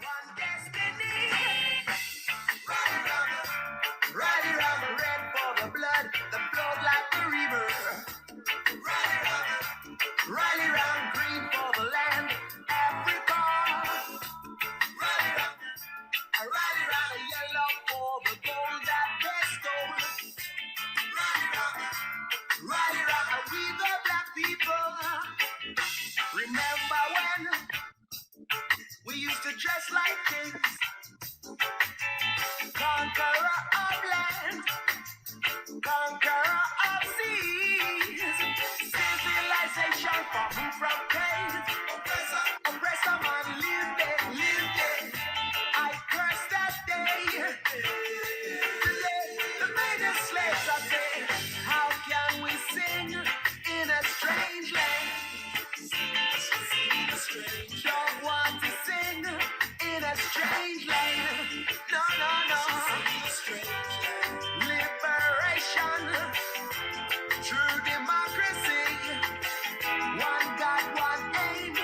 One destiny. Rally round the red for the blood that flowed like the river. Rally round green for the land, Africa. Rally round the yellow for the gold that they stole. Rally round we the black people. Remember when we used to dress like kings, conqueror of land, conqueror of seas, civilization from caves, oppressor man live there. I curse that day. Today, the made us slaves are saying, how can we sing in a strange land? Don't want to sing in a strange land. No. Liberation, true democracy. One God, one aim,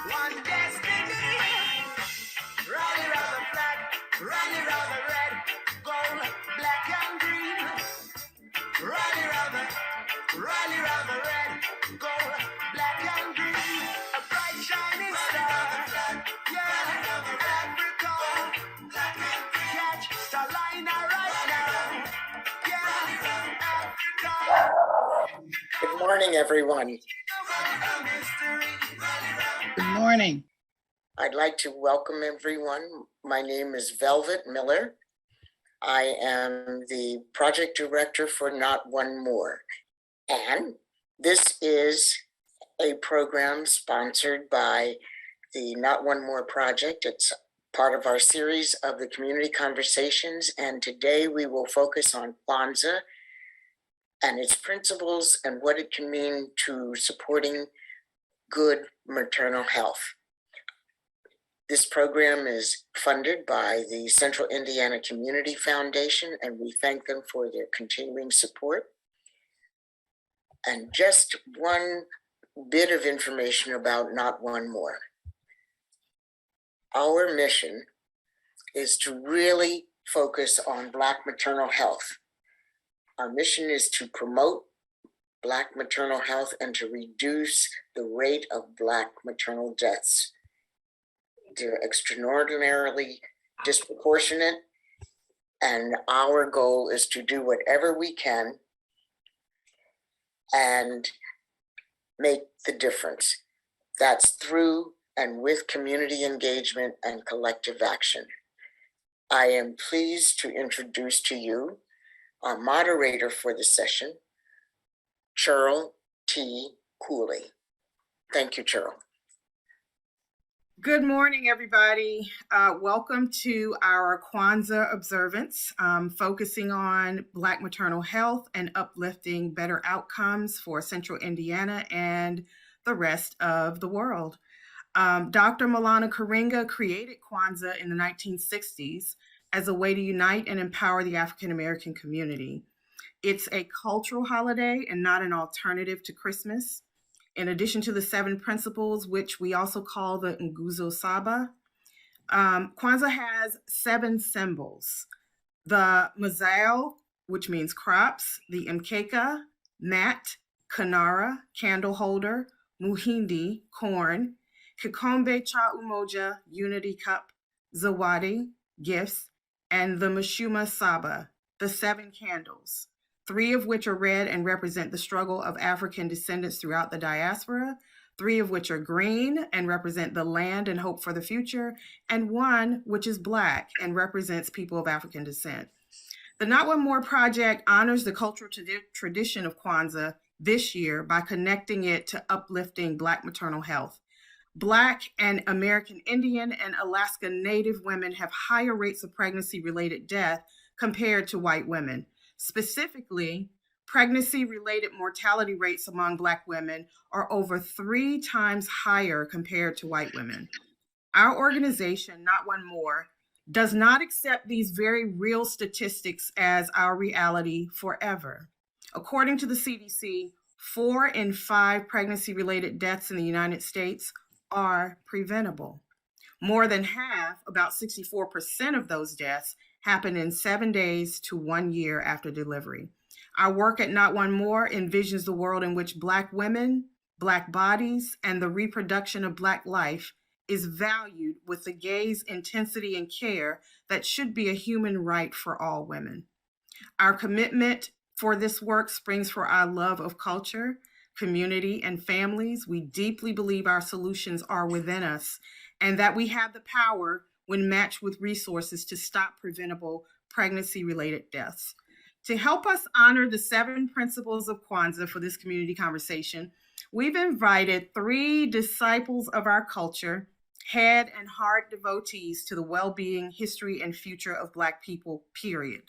one destiny. Rally round the flag, rally round the red, gold, black and green. Rally round the red, gold, black and green. A bright shining star, yeah, Africa. Catch Starliner right now, yeah, Africa. Good morning, everyone. Good morning. I'd like to welcome everyone. My name is Velvet Miller. I am the project director for Not One More. And this is a program sponsored by the Not One More project. It's part of our series of the community conversations. And today we will focus on Kwanzaa and its principles and what it can mean to supporting good maternal health. This program is funded by the Central Indiana Community Foundation, and we thank them for their continuing support. And just one bit of information about Not One More. Our mission is to really focus on Black maternal health. Our mission is to promote Black maternal health and to reduce the rate of Black maternal deaths. They're extraordinarily disproportionate, and our goal is to do whatever we can and make the difference. That's through and with community engagement and collective action. I am pleased to introduce to you our moderator for the session, Cheryl T. Cooley. Thank you, Cheryl. Good morning, everybody. Welcome to our Kwanzaa observance, focusing on Black maternal health and uplifting better outcomes for Central Indiana and the rest of the world. Dr. Maulana Karenga created Kwanzaa in the 1960s as a way to unite and empower the African American community. It's a cultural holiday and not an alternative to Christmas. In addition to the 7 principles, which we also call the Nguzo Saba, Kwanzaa has 7 symbols. The Mazao, which means crops, the Mkeka, mat, Kanara, candle holder, Muhindi, corn, Kikombe Cha Umoja, unity cup, Zawadi, gifts, and the Mashuma Saba, the 7 candles. 3 of which are red and represent the struggle of African descendants throughout the diaspora, 3 of which are green and represent the land and hope for the future, and 1 which is Black and represents people of African descent. The Not One More project honors the cultural tradition of Kwanzaa this year by connecting it to uplifting Black maternal health. Black and American Indian and Alaska Native women have higher rates of pregnancy-related death compared to white women. Specifically, pregnancy-related mortality rates among Black women are over 3 times higher compared to white women. Our organization, Not One More, does not accept these very real statistics as our reality forever. According to the CDC, 4 in 5 pregnancy-related deaths in the United States are preventable. More than half, about 64% of those deaths, happen in 7 days to 1 year after delivery. Our work at Not One More envisions the world in which Black women, Black bodies, and the reproduction of Black life is valued with the gaze, intensity, and care that should be a human right for all women. Our commitment for this work springs from our love of culture, community, and families. We deeply believe our solutions are within us and that we have the power, when matched with resources, to stop preventable pregnancy-related deaths. To help us honor the 7 principles of Kwanzaa for this community conversation, we've invited 3 disciples of our culture, head and heart devotees to the well-being, history, and future of Black people, period,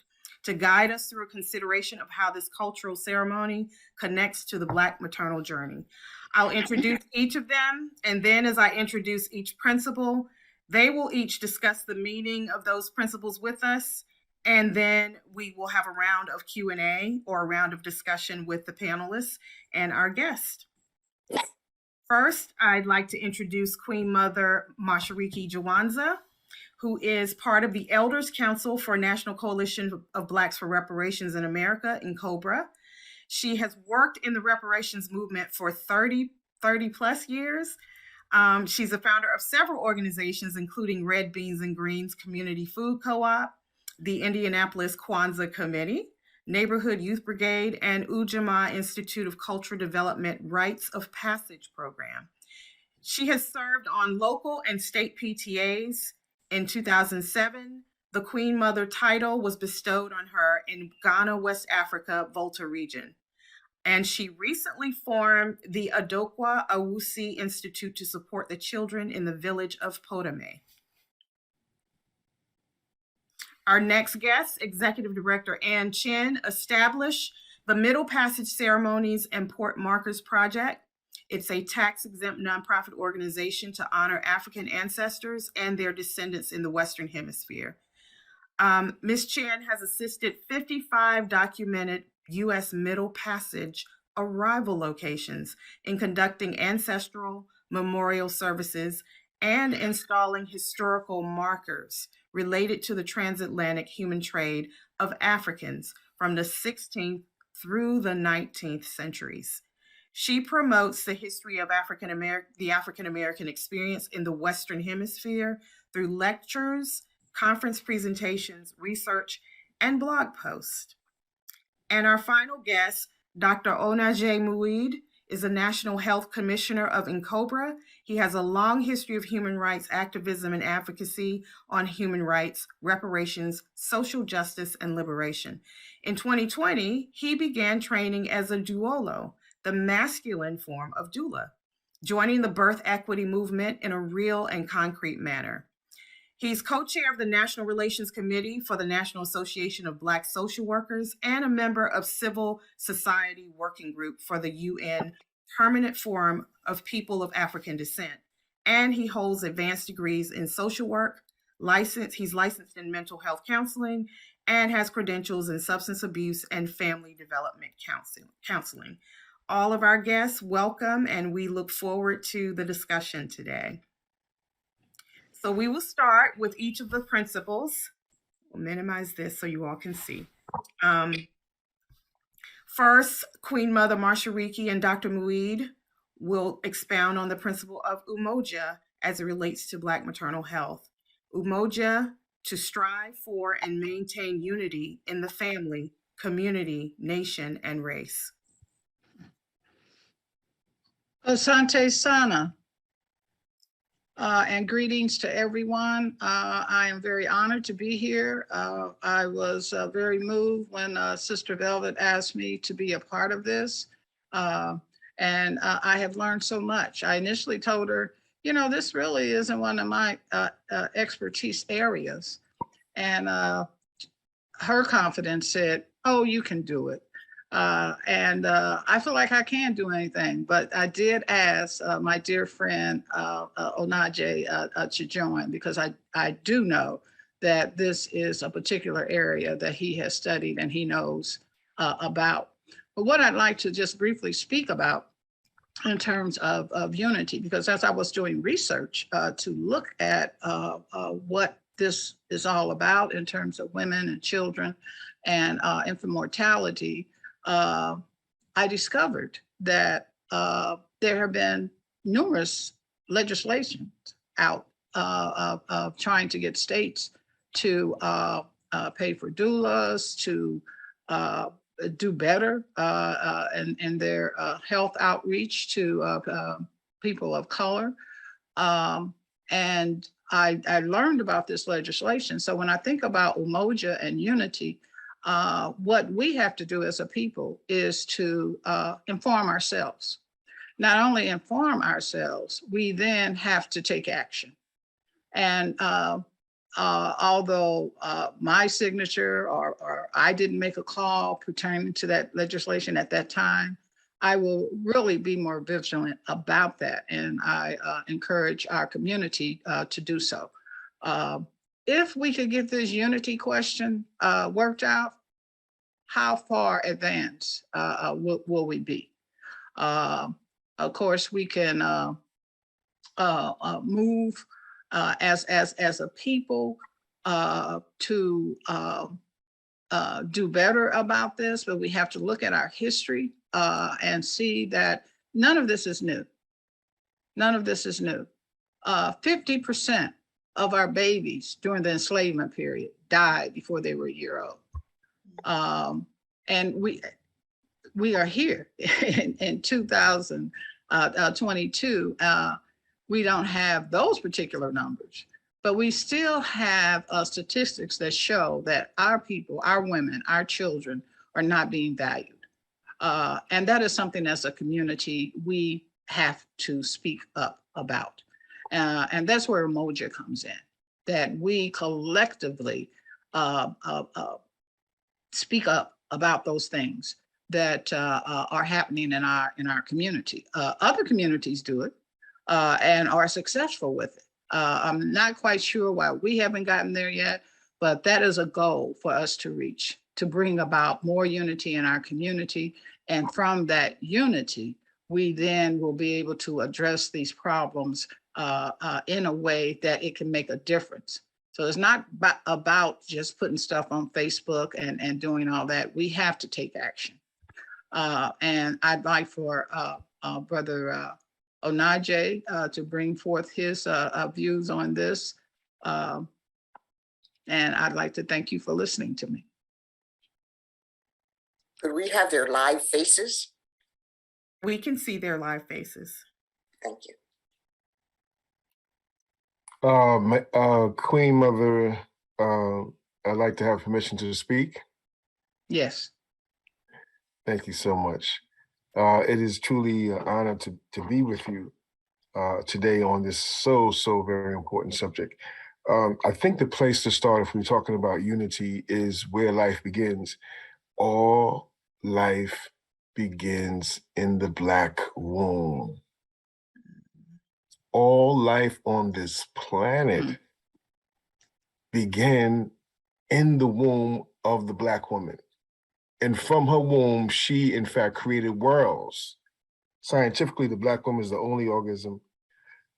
to guide us through a consideration of how this cultural ceremony connects to the Black maternal journey. I'll introduce each of them, and then as I introduce each principle, they will each discuss the meaning of those principles with us, and then we will have a round of Q&A or a round of discussion with the panelists and our guest. First, I'd like to introduce Queen Mother Mashariki Jywanza, who is part of the Elders Council for National Coalition of Blacks for Reparations in America, in COBRA. She has worked in the reparations movement for 30 plus years. She's a founder of several organizations, including Red Beans and Greens Community Food Co-op, the Indianapolis Kwanzaa Committee, Neighborhood Youth Brigade, and Ujamaa Institute of Cultural Development Rites of Passage program. She has served on local and state PTAs. In 2007, the Queen Mother title was bestowed on her in Ghana, West Africa, Volta region. And she recently formed the Adokwa Awusi Institute to support the children in the village of Podame. Our next guest, Executive Director Chinn, established the Middle Passage Ceremonies and Port Markers Project. It's a tax-exempt nonprofit organization to honor African ancestors and their descendants in the Western Hemisphere. Ms. Chinn has assisted 55 documented U.S. Middle Passage arrival locations in conducting ancestral memorial services and installing historical markers related to the transatlantic human trade of Africans from the 16th through the 19th centuries. She promotes the history of the African-American experience in the Western Hemisphere through lectures, conference presentations, research, and blog posts. And our final guest, Dr. Onja Muid, is a National Health Commissioner of NCOBRA. He has a long history of human rights activism and advocacy on human rights, reparations, social justice, and liberation. In 2020, he began training as a duolo, the masculine form of doula, joining the birth equity movement in a real and concrete manner. He's co-chair of the National Relations Committee for the National Association of Black Social Workers and a member of Civil Society Working Group for the UN Permanent Forum of People of African Descent. And he holds advanced degrees in social work, he's licensed in mental health counseling, and has credentials in substance abuse and family development counseling. All of our guests, welcome, and we look forward to the discussion today. So we will start with each of the principles. We'll minimize this so you all can see. First, Queen Mother Mashariki and Dr. Muid will expound on the principle of Umoja as it relates to Black maternal health. Umoja, to strive for and maintain unity in the family, community, nation, and race. Asante Sana, and greetings to everyone. I am very honored to be here. I was very moved when Sister Velvet asked me to be a part of this. And I have learned so much. I initially told her, you know, this really isn't one of my expertise areas. And her confidence said, oh, you can do it. I feel like I can't do anything, but I did ask my dear friend Onja to join, because I do know that this is a particular area that he has studied and he knows about. But what I'd like to just briefly speak about in terms of unity, because as I was doing research to look at what this is all about in terms of women and children and infant mortality, I discovered that there have been numerous legislations out of trying to get states to pay for doulas, to do better in their health outreach to people of color. And I learned about this legislation. So when I think about Umoja and unity, what we have to do as a people is to inform ourselves. Not only inform ourselves, we then have to take action. And although my signature or I didn't make a call pertaining to that legislation at that time, I will really be more vigilant about that. And I encourage our community to do so. If we could get this unity question worked out, how far advanced will we be? Of course, we can move as a people to do better about this, but we have to look at our history and see that none of this is new. None of this is new. 50% of our babies during the enslavement period died before they were a year old. And we are here in 2022. We don't have those particular numbers, but we still have statistics that show that our people, our women, our children are not being valued. And that is something as a community we have to speak up about. And that's where Umoja comes in, that we collectively speak up about those things that are happening in our community. Other communities do it and are successful with it. I'm not quite sure why we haven't gotten there yet, but that is a goal for us to reach, to bring about more unity in our community. And from that unity, we then will be able to address these problems in a way that it can make a difference. So it's not about just putting stuff on Facebook and doing all that. We have to take action. And I'd like for Brother Onaje to bring forth his views on this. And I'd like to thank you for listening to me. Could we have their live faces? We can see their live faces. Thank you. Queen Mother, I'd like to have permission to speak. Yes. Thank you so much. It is truly an honor to be with you today on this so very important subject. I think the place to start, if we're talking about unity, is where life begins. All life begins in the Black womb. All life on this planet began in the womb of the Black woman. And from her womb, she in fact created worlds. Scientifically, the Black woman is the only organism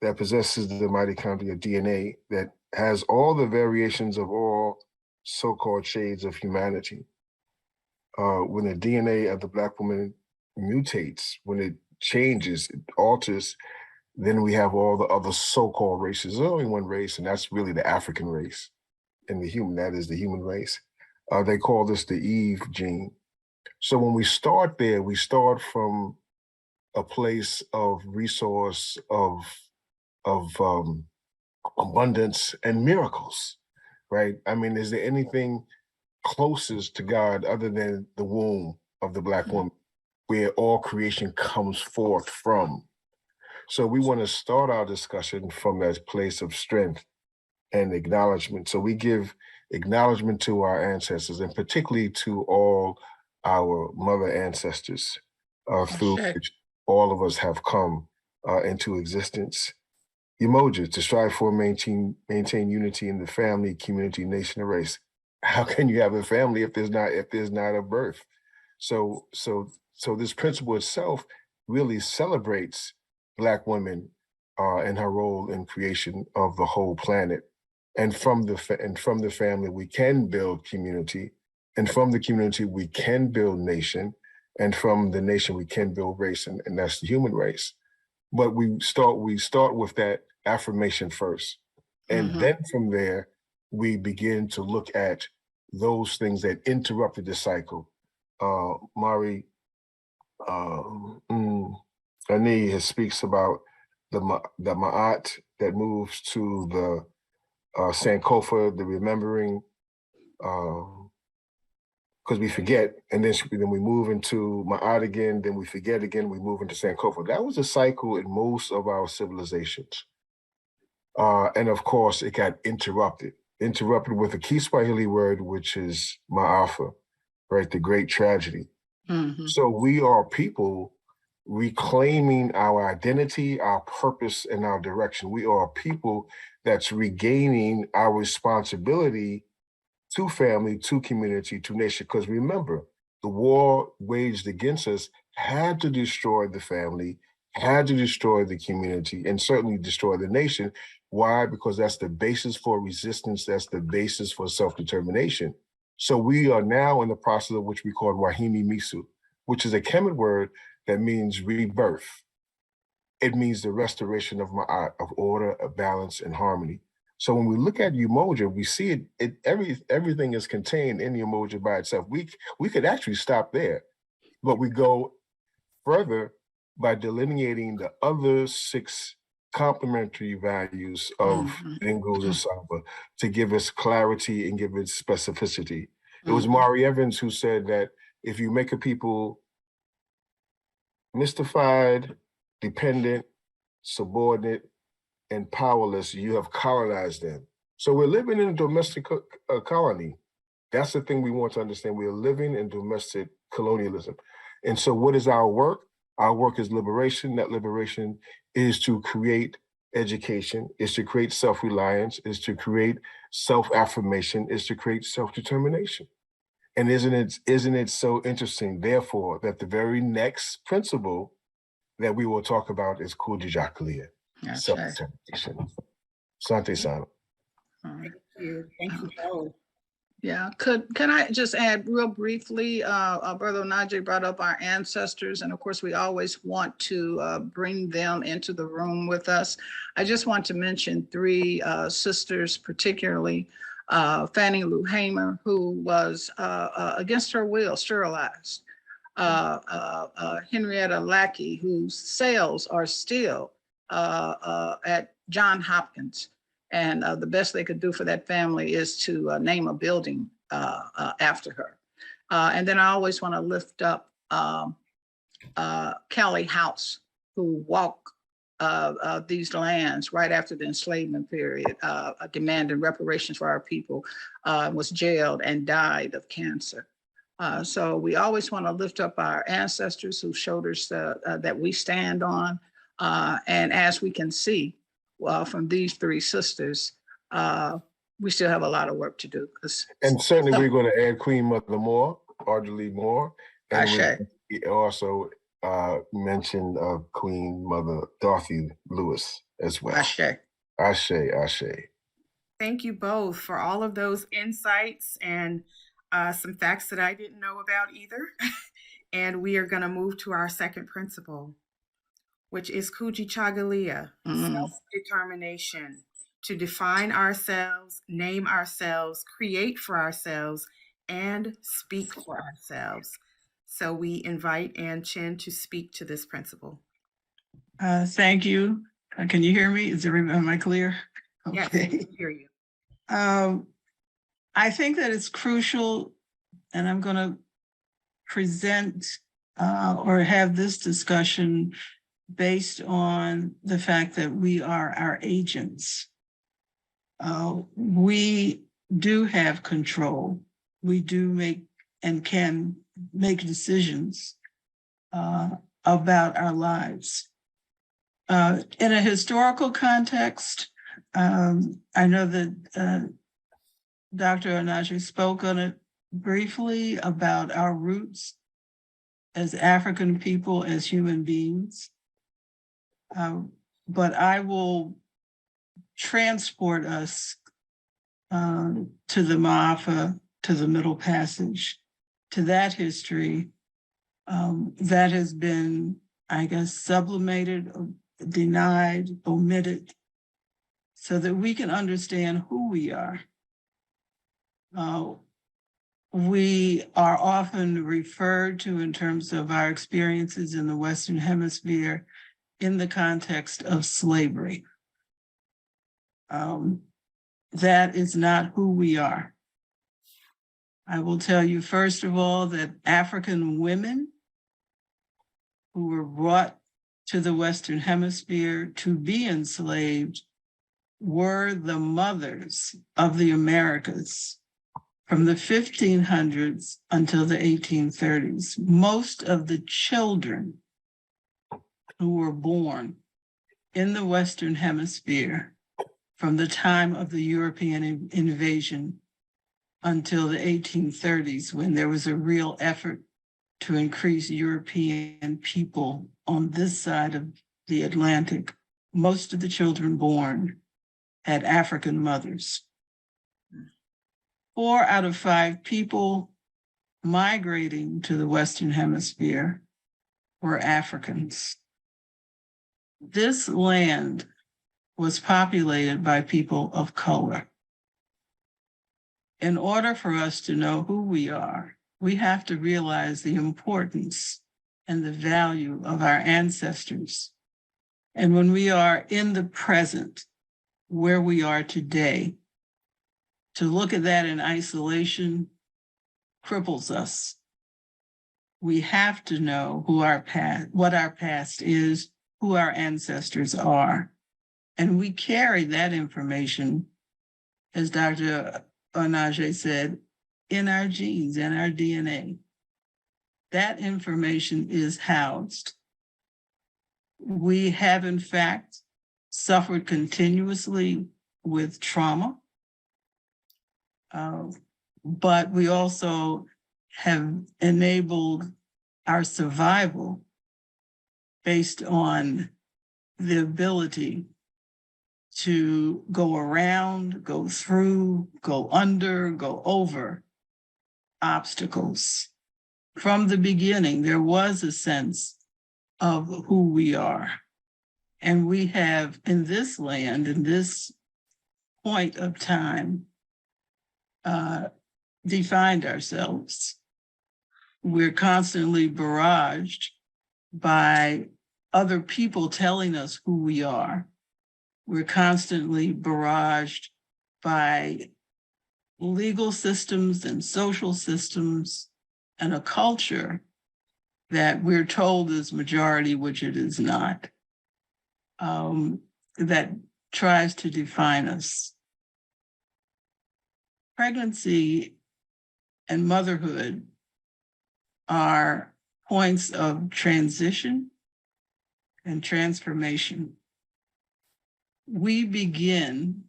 that possesses the mitochondria DNA that has all the variations of all so-called shades of humanity. When the DNA of the Black woman mutates, when it changes, it alters, then we have all the other so-called races. There's only one race, and that's really the African race. And that is the human race. They call this the Eve gene. So when we start there, we start from a place of resource, of abundance and miracles, right? I mean, is there anything closest to God other than the womb of the Black woman, where all creation comes forth from? So we want to start our discussion from that place of strength and acknowledgement. So we give acknowledgement to our ancestors, and particularly to all our mother ancestors through which all of us have come into existence. Umoja, to strive for maintain unity in the family, community, nation, and race. How can you have a family if there's not a birth? So this principle itself really celebrates Black women and her role in creation of the whole planet. And from the family, we can build community, and from the community, we can build nation, and from the nation, we can build race, and that's the human race. But we start with that affirmation first, and then from there, we begin to look at those things that interrupted the cycle. Mari Ani speaks about the Ma'at that moves to the Sankofa, the remembering, because we forget, and then we move into Ma'at again, then we forget again, we move into Sankofa. That was a cycle in most of our civilizations. And of course, it got interrupted with a key Swahili word, which is Ma'afa, right? The great tragedy. So we are people reclaiming our identity, our purpose, and our direction. We are people that's regaining our responsibility to family, to community, to nation. Because remember, the war waged against us had to destroy the family, had to destroy the community, and certainly destroy the nation. Why? Because that's the basis for resistance. That's the basis for self-determination. So we are now in the process of which we call Wahini Misu, which is a Kemet word that means rebirth. It means the restoration of Ma'at, of order, of balance, and harmony. So when we look at Umoja, we see everything is contained in the Umoja by itself. We could actually stop there, but we go further by delineating the other 6 complementary values of Nguzo Saba to give us clarity and give it specificity. It was Mari Evans who said that if you make a people mystified, dependent, subordinate, and powerless, you have colonized them. So we're living in a domestic colony. That's the thing we want to understand. We are living in domestic colonialism. And so what is our work? Our work is liberation. That liberation is to create education, is to create self-reliance, is to create self-affirmation, is to create self-determination. And isn't it so interesting, therefore, that the very next principle that we will talk about is Kujijakalia, self-determination. Sante Sana. Thank you. Thank you both. Yeah, can I just add real briefly, Brother Najee brought up our ancestors, and of course we always want to bring them into the room with us. I just want to mention 3 sisters, particularly Fannie Lou Hamer, who was against her will sterilized, Henrietta Lackey, whose cells are still at Johns Hopkins. And the best they could do for that family is to name a building after her. And then I always want to lift up Callie House, who walked these lands right after the enslavement period, demanding reparations for our people, was jailed and died of cancer. So we always want to lift up our ancestors whose shoulders that we stand on. And as we can see, from these 3 sisters, we still have a lot of work to do. And certainly we're going to add Queen Mother Moore, Audrey Moore, and we also mentioned Queen Mother Dorothy Lewis as well. Ashe. Thank you both for all of those insights and some facts that I didn't know about either. And we are going to move to our second principle, which is Kujijakalia, self-determination, to define ourselves, name ourselves, create for ourselves, and speak for ourselves. So we invite Ann Chinn to speak to this principle. Thank you. Can you hear me? Am I clear? Okay. Yes, I can hear you. I think that it's crucial, and I'm going to present or have this discussion based on the fact that we are our agents. We do have control. We do make and can make decisions about our lives. In a historical context, I know that Dr. Onaje spoke on it briefly about our roots as African people, as human beings. But I will transport us to the Ma'afa, to the Middle Passage, to that history that has been, I guess, sublimated, denied, omitted, so that we can understand who we are. We are often referred to in terms of our experiences in the Western Hemisphere in the context of slavery. That is not who we are. I will tell you, first of all, that African women who were brought to the Western Hemisphere to be enslaved were the mothers of the Americas from the 1500s until the 1830s. Most of the children who were born in the Western Hemisphere from the time of the European invasion until the 1830s, when there was a real effort to increase European people on this side of the Atlantic, most of the children born had African mothers. 4 out of 5 people migrating to the Western Hemisphere were Africans. This land was populated by people of color. In order for us to know who we are, we have to realize the importance and the value of our ancestors. And when we are in the present, where we are today, to look at that in isolation cripples us. We have to know who our past, what our past is, who our ancestors are. And we carry that information, as Dr. Onja said, in our genes, in our DNA. That information is housed. We have, in fact, suffered continuously with trauma, but we also have enabled our survival based on the ability to go around, go through, go under, go over obstacles. From the beginning, there was a sense of who we are. And we have in this land, in this point of time, defined ourselves. We're constantly barraged by other people telling us who we are. We're constantly barraged by legal systems and social systems and a culture that we're told is majority, which it is not, that tries to define us. Pregnancy and motherhood are points of transition and transformation. We begin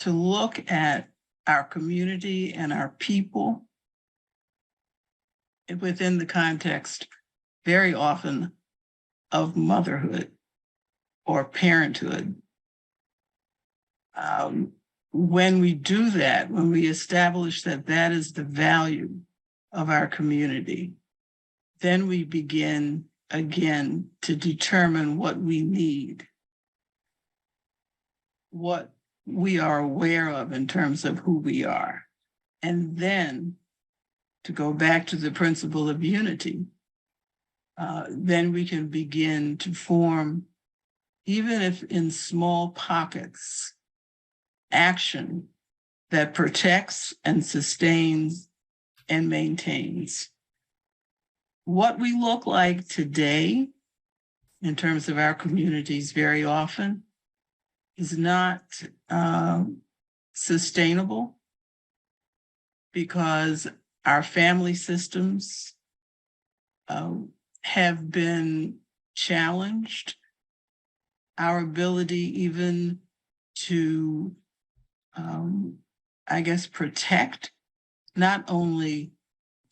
to look at our community and our people within the context, very often, of motherhood or parenthood. When we do that, when we establish that that is the value of our community, then we begin again to determine what we need, what we are aware of in terms of who we are. And then to go back to the principle of unity, then we can begin to form, even if in small pockets, action that protects and sustains and maintains. What we look like today in terms of our communities very often is not sustainable because our family systems have been challenged. Our ability even to, I guess, protect not only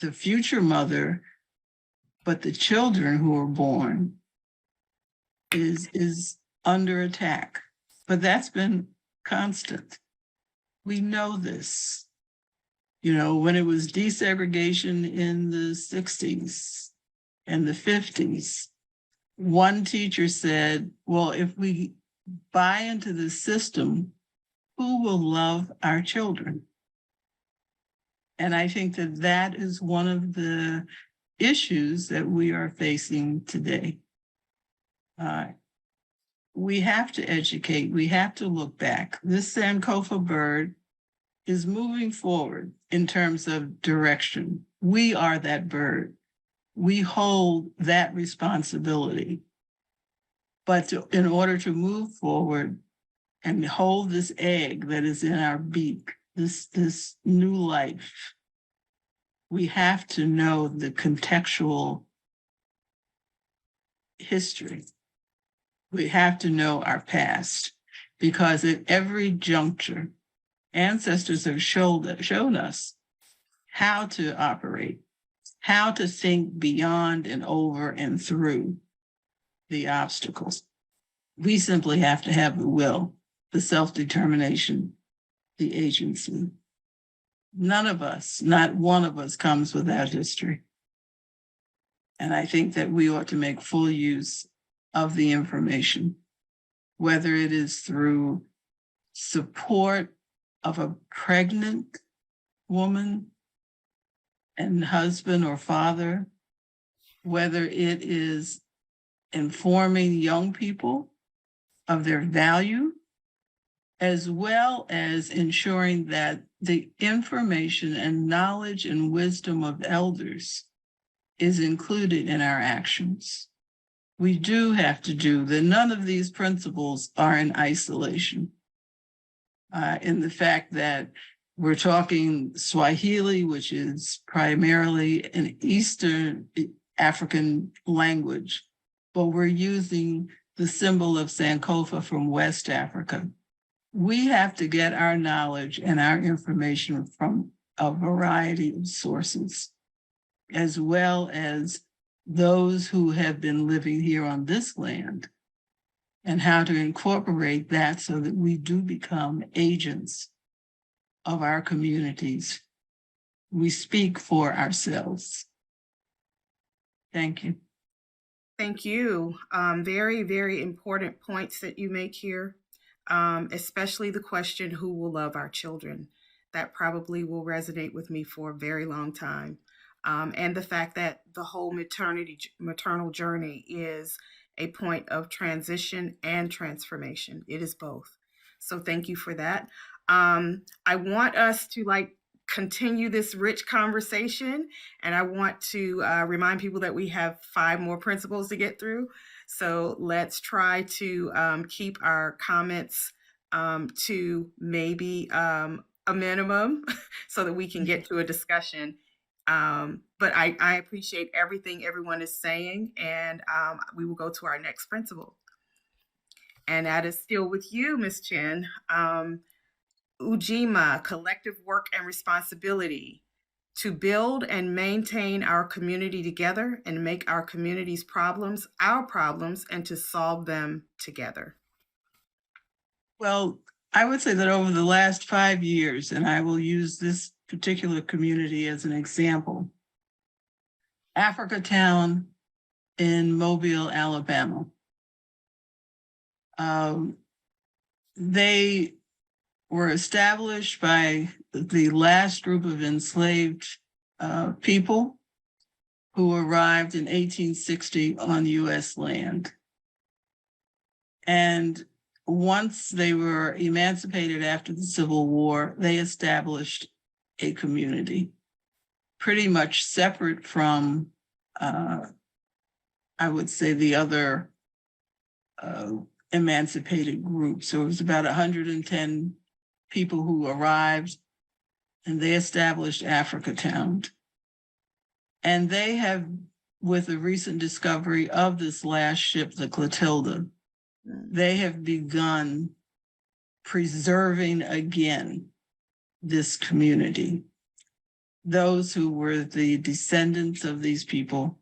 the future mother, but the children who are born is under attack. But that's been constant. We know this. You know, when it was desegregation in the 60s and the 50s, one teacher said, well, if we buy into the system, who will love our children? And I think that that is one of the issues that we are facing today. We have to educate, we have to look back. This Sankofa bird is moving forward in terms of direction. We are that bird. We hold that responsibility. But in order to move forward and hold this egg that is in our beak, this new life, we have to know the contextual history. We have to know our past, because at every juncture, ancestors have shown us how to operate, how to think beyond and over and through the obstacles. We simply have to have the will, the self-determination, the agency. None of us, not one of us, comes without history. And I think that we ought to make full use of the information, whether it is through support of a pregnant woman and husband or father, whether it is informing young people of their value, as well as ensuring that the information and knowledge and wisdom of elders is included in our actions. We do have to do that. None of these principles are in isolation. In the fact that we're talking Swahili, which is primarily an Eastern African language, but we're using the symbol of Sankofa from West Africa. We have to get our knowledge and our information from a variety of sources, as well as those who have been living here on this land, and how to incorporate that so that we do become agents of our communities. We speak for ourselves. Thank you. Thank you. Very, very important points that you make here, especially the question, who will love our children? That probably will resonate with me for a very long time. And the fact that the whole maternal journey is a point of transition and transformation. It is both. So thank you for that. I want us to continue this rich conversation, and I want to remind people that we have 5 more principles to get through. So let's try to keep our comments to maybe a minimum so that we can get to a discussion. But I appreciate everything everyone is saying, and we will go to our next principle. And that is still with you, Ms. Chinn. Ujima, collective work and responsibility to build and maintain our community together and make our community's problems our problems, and to solve them together. Well, I would say that over the last 5 years, and I will use this particular community as an example, Africa Town in Mobile, Alabama. They were established by the last group of enslaved people who arrived in 1860 on U.S. land. And once they were emancipated after the Civil War, they established a community pretty much separate from, I would say, the other emancipated groups. So it was about 110 people who arrived, and they established Africa Town. And they have, with the recent discovery of this last ship, the Clotilda, they have begun preserving again this community. Those who were the descendants of these people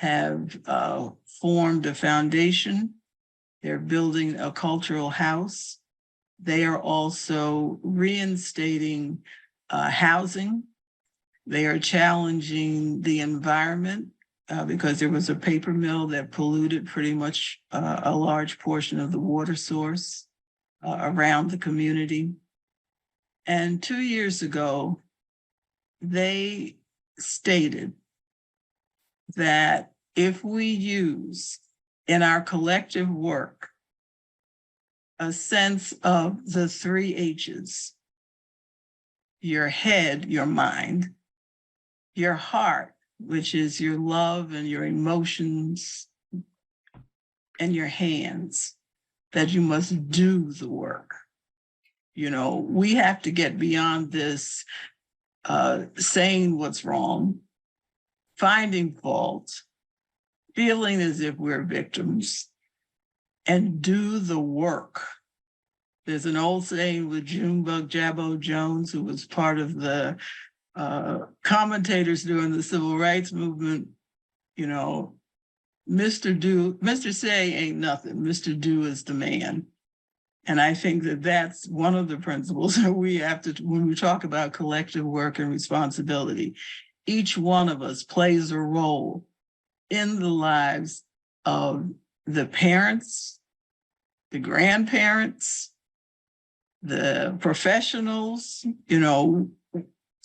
have formed a foundation. They're building a cultural house. They are also reinstating housing. They are challenging the environment because there was a paper mill that polluted pretty much a large portion of the water source around the community. And 2 years ago, they stated that if we use in our collective work a sense of the 3 H's, your head, your mind, your heart, which is your love and your emotions, and your hands, that you must do the work. You know, we have to get beyond this saying what's wrong, finding fault, feeling as if we're victims, and do the work. There's an old saying with Junebug Jabbo Jones, who was part of the commentators during the Civil Rights Movement, you know, Mr. Say ain't nothing, Mr. Do is the man. And I think that that's one of the principles that we have to, when we talk about collective work and responsibility, each one of us plays a role in the lives of the parents, the grandparents, the professionals, you know,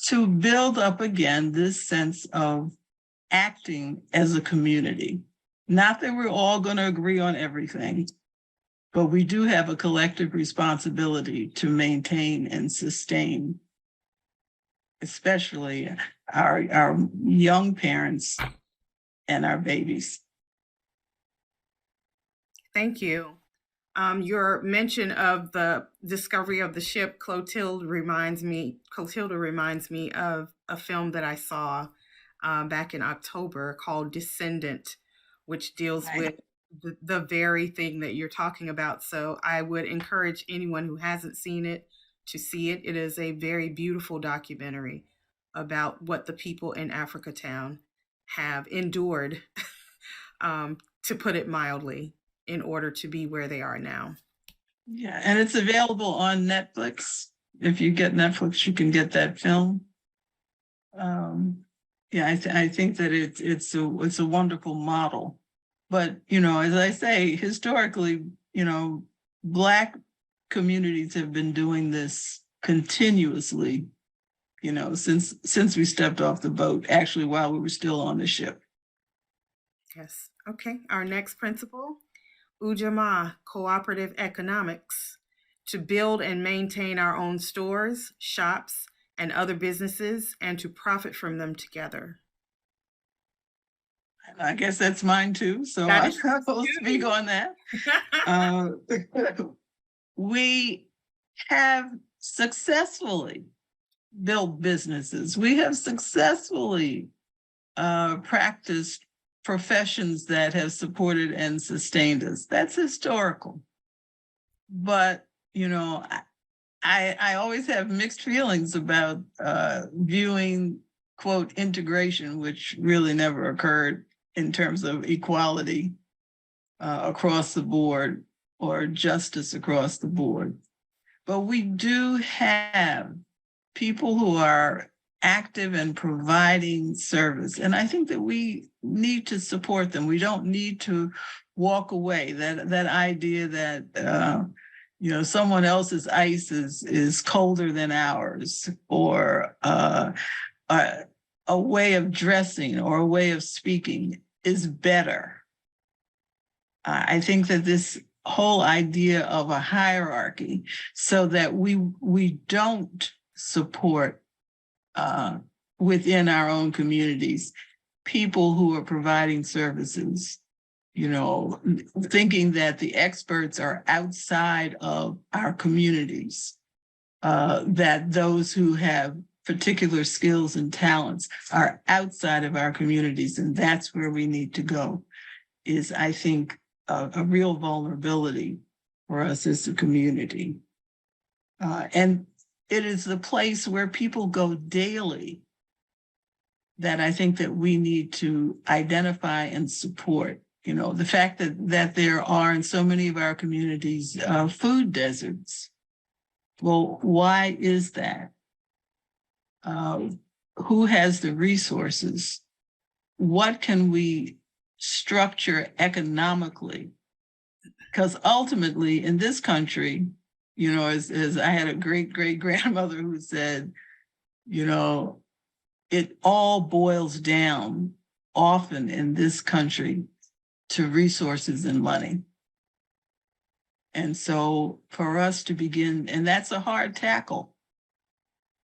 to build up again this sense of acting as a community. Not that we're all going to agree on everything, but we do have a collective responsibility to maintain and sustain, especially our young parents and our babies. Thank you. Your mention of the discovery of the ship Clotilde reminds me of a film that I saw back in October called Descendant, which deals with the very thing that you're talking about. So I would encourage anyone who hasn't seen it to see it. It is a very beautiful documentary about what the people in Africa Town have endured, to put it mildly, in order to be where they are now. Yeah, and it's available on Netflix. If you get Netflix, you can get that film. Yeah, I think that it's a wonderful model. But, you know, as I say, historically, you know, Black communities have been doing this continuously, you know, since we stepped off the boat, actually, while we were still on the ship. Yes. Okay. Our next principle, Ujamaa, cooperative economics, to build and maintain our own stores, shops, and other businesses, and to profit from them together. I guess that's mine too. So That I is will speak on that. We have successfully built businesses. We have successfully practiced professions that have supported and sustained us. That's historical. But, you know, I always have mixed feelings about viewing, quote, integration, which really never occurred in terms of equality across the board or justice across the board. But we do have people who are active and providing service. And I think that we need to support them. We don't need to walk away. That idea that you know, someone else's ice is colder than ours, or a way of dressing or a way of speaking is better. I think that this whole idea of a hierarchy, so that we don't support within our own communities people who are providing services, you know, thinking that the experts are outside of our communities, that those who have particular skills and talents are outside of our communities, and that's where we need to go, is, I think, a real vulnerability for us as a community. And it is the place where people go daily that I think that we need to identify and support. You know, the fact that there are in so many of our communities food deserts. Well, why is that? Who has the resources? What can we structure economically? Because ultimately in this country, you know, as I had a great grandmother who said, you know, it all boils down often in this country to resources and money. And so for us to begin, and that's a hard tackle,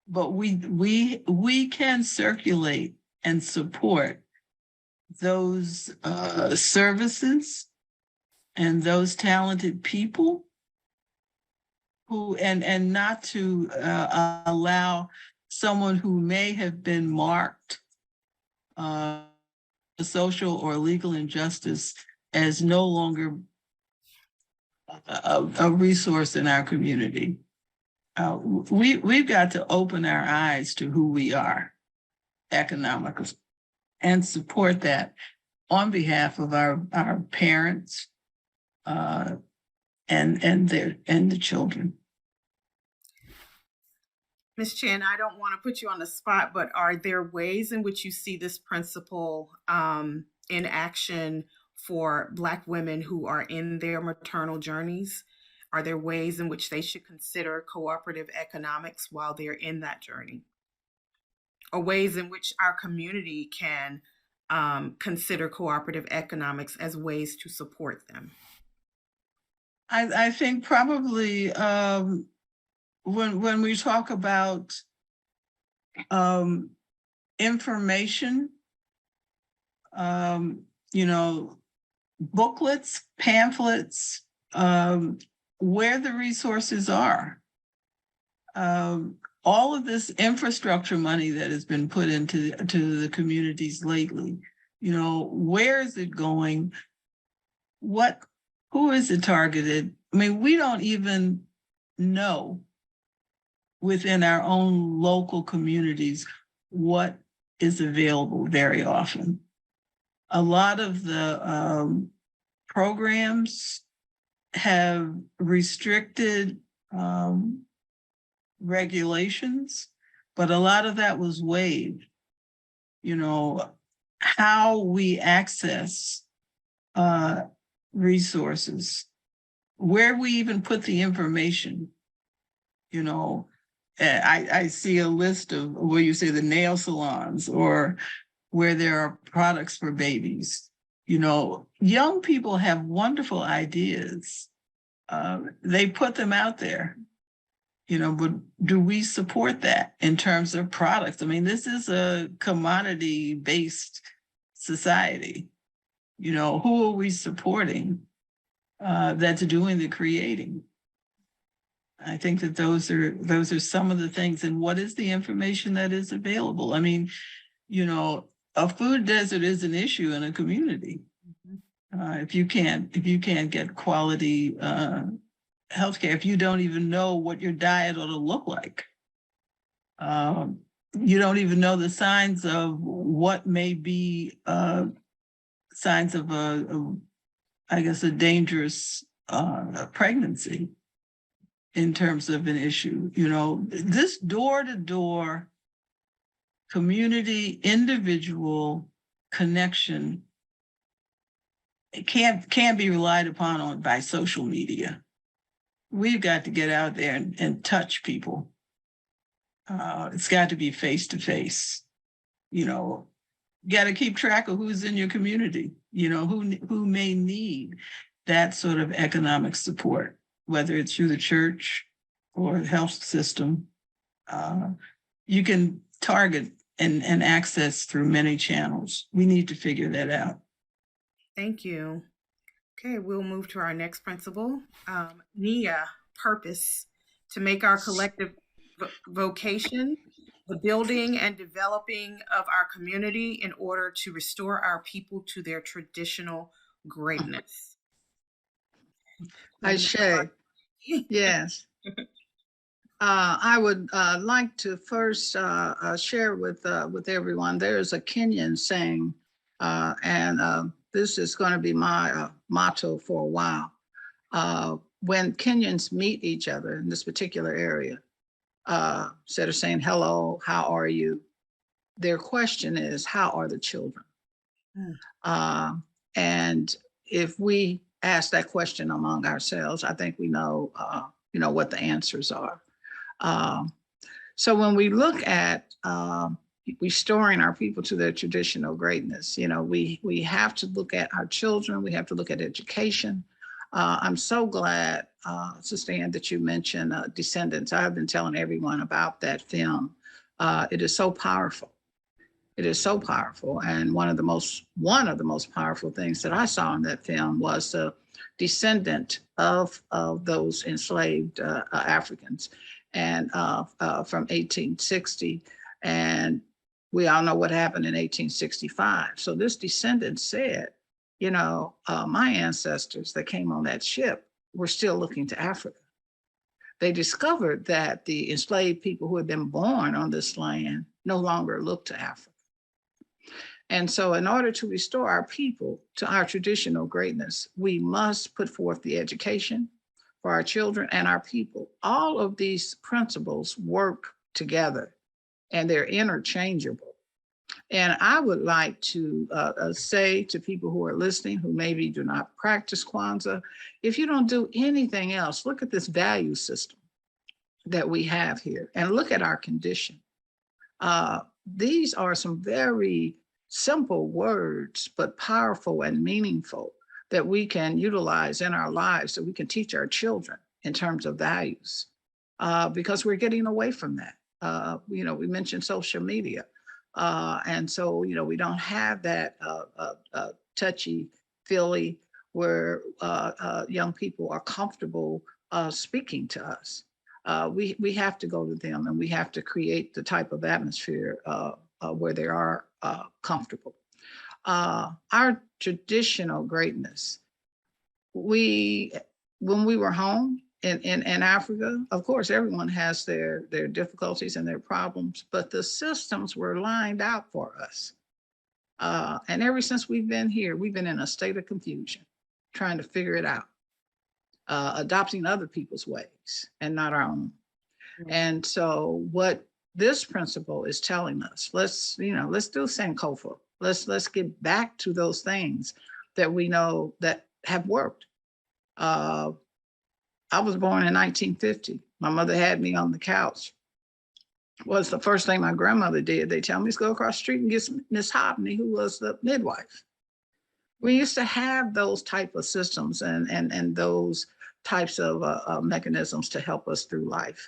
but we can circulate and support those services and those talented people who, and not to allow someone who may have been marked a social or legal injustice as no longer a resource in our community. We've got to open our eyes to who we are economically and support that on behalf of our parents and the children. Ms. Chinn, I don't want to put you on the spot, but are there ways in which you see this principle in action for Black women who are in their maternal journeys? Are there ways in which they should consider cooperative economics while they're in that journey? Or ways in which our community can consider cooperative economics as ways to support them? I think probably when we talk about information, you know, booklets, pamphlets, where the resources are. All of this infrastructure money that has been put into the communities lately, you know, where is it going? Who is it targeted? I mean, we don't even know within our own local communities what is available very often. A lot of the programs have restricted regulations, but a lot of that was waived. You know, how we access resources, where we even put the information. You know, I see a list of where you say the nail salons or where there are products for babies. You know, young people have wonderful ideas. They put them out there, you know, but do we support that in terms of products? I mean, this is a commodity-based society. You know, who are we supporting that's doing the creating? I think that those are some of the things. And what is the information that is available? I mean, you know, a food desert is an issue in a community. If you can't get quality healthcare, if you don't even know what your diet ought to look like, you don't even know the signs of what may be signs of a dangerous pregnancy in terms of an issue. You know, this door-to-door community, individual connection, it can't be relied upon by social media. We've got to get out there and touch people. It's got to be face-to-face. You know, you got to keep track of who's in your community, you know, who may need that sort of economic support, whether it's through the church or the health system. You can target and access through many channels. We need to figure that out. Thank you. Okay, we'll move to our next principle. Nia, purpose, to make our collective vocation the building and developing of our community in order to restore our people to their traditional greatness. Ashe. Yes. I would like to first share with everyone. There's a Kenyan saying, and this is going to be my motto for a while. When Kenyans meet each other in this particular area, instead of saying hello, how are you, their question is, how are the children? And if we ask that question among ourselves, I think we know, what the answers are. So when we look at restoring our people to their traditional greatness, we have to look at our children. We have to look at education. I'm so glad, Sister Ann, that you mentioned Descendants. I've been telling everyone about that film. It is so powerful. It is so powerful. And one of the most powerful things that I saw in that film was the descendant of those enslaved Africans, and from 1860. And we all know what happened in 1865. So this descendant said, my ancestors that came on that ship were still looking to Africa. They discovered that the enslaved people who had been born on this land no longer looked to Africa. And so in order to restore our people to our traditional greatness, we must put forth the education for our children and our people. All of these principles work together and they're interchangeable. And I would like to say to people who are listening, who maybe do not practice Kwanzaa, if you don't do anything else, look at this value system that we have here and look at our condition. These are some very simple words, but powerful and meaningful that we can utilize in our lives, that we can teach our children in terms of values, because we're getting away from that. We mentioned social media. And so, we don't have that touchy-feely where young people are comfortable speaking to us. We have to go to them and we have to create the type of atmosphere where they are comfortable. Our traditional greatness, when we were home in Africa, of course, everyone has their difficulties and their problems, but the systems were lined out for us. And ever since we've been here, we've been in a state of confusion, trying to figure it out, adopting other people's ways and not our own. And so what this principle is telling us, let's do Sankofa. Let's get back to those things that we know that have worked. I was born in 1950. My mother had me on the couch. What's the first thing my grandmother did? They tell me to go across the street and get Miss Hopney, who was the midwife. We used to have those type of systems and those types of mechanisms to help us through life.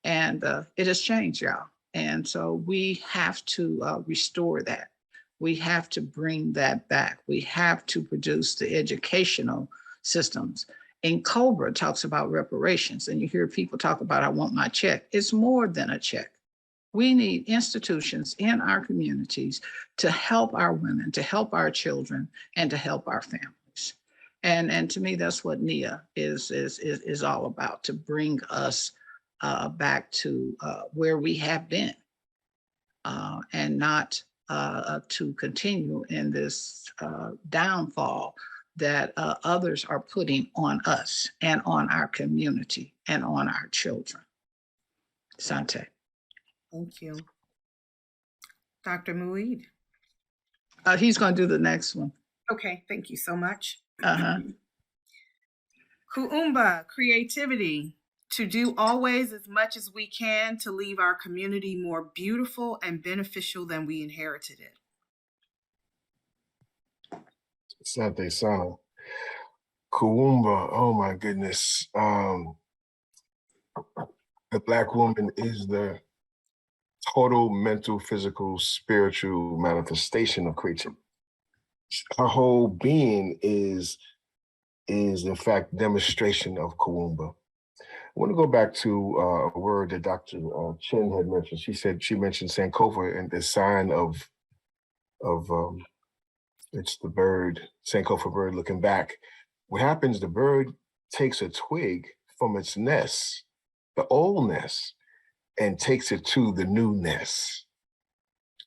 And it has changed, y'all. And so we have to restore that. We have to bring that back. We have to produce the educational systems. And Cobra talks about reparations, and you hear people talk about, I want my check. It's more than a check. We need institutions in our communities to help our women, to help our children, and to help our families. And to me, that's what NIA is all about, to bring us back to where we have been, and not to continue in this downfall that others are putting on us and on our community and on our children. Sante. Thank you. Dr. Muid. He's going to do the next one. Okay, thank you so much. Uh-huh. Kuumba, creativity, to do always as much as we can to leave our community more beautiful and beneficial than we inherited it. Sante Sana. Kuumba, oh my goodness. The Black woman is the total mental, physical, spiritual manifestation of creativity. Her whole being is in fact demonstration of Kuumba. I want to go back to a word that Dr. Chinn had mentioned. She mentioned Sankofa and the sign of it's the bird, Sankofa bird looking back. What happens, the bird takes a twig from its nest the oldness and takes it to the newness,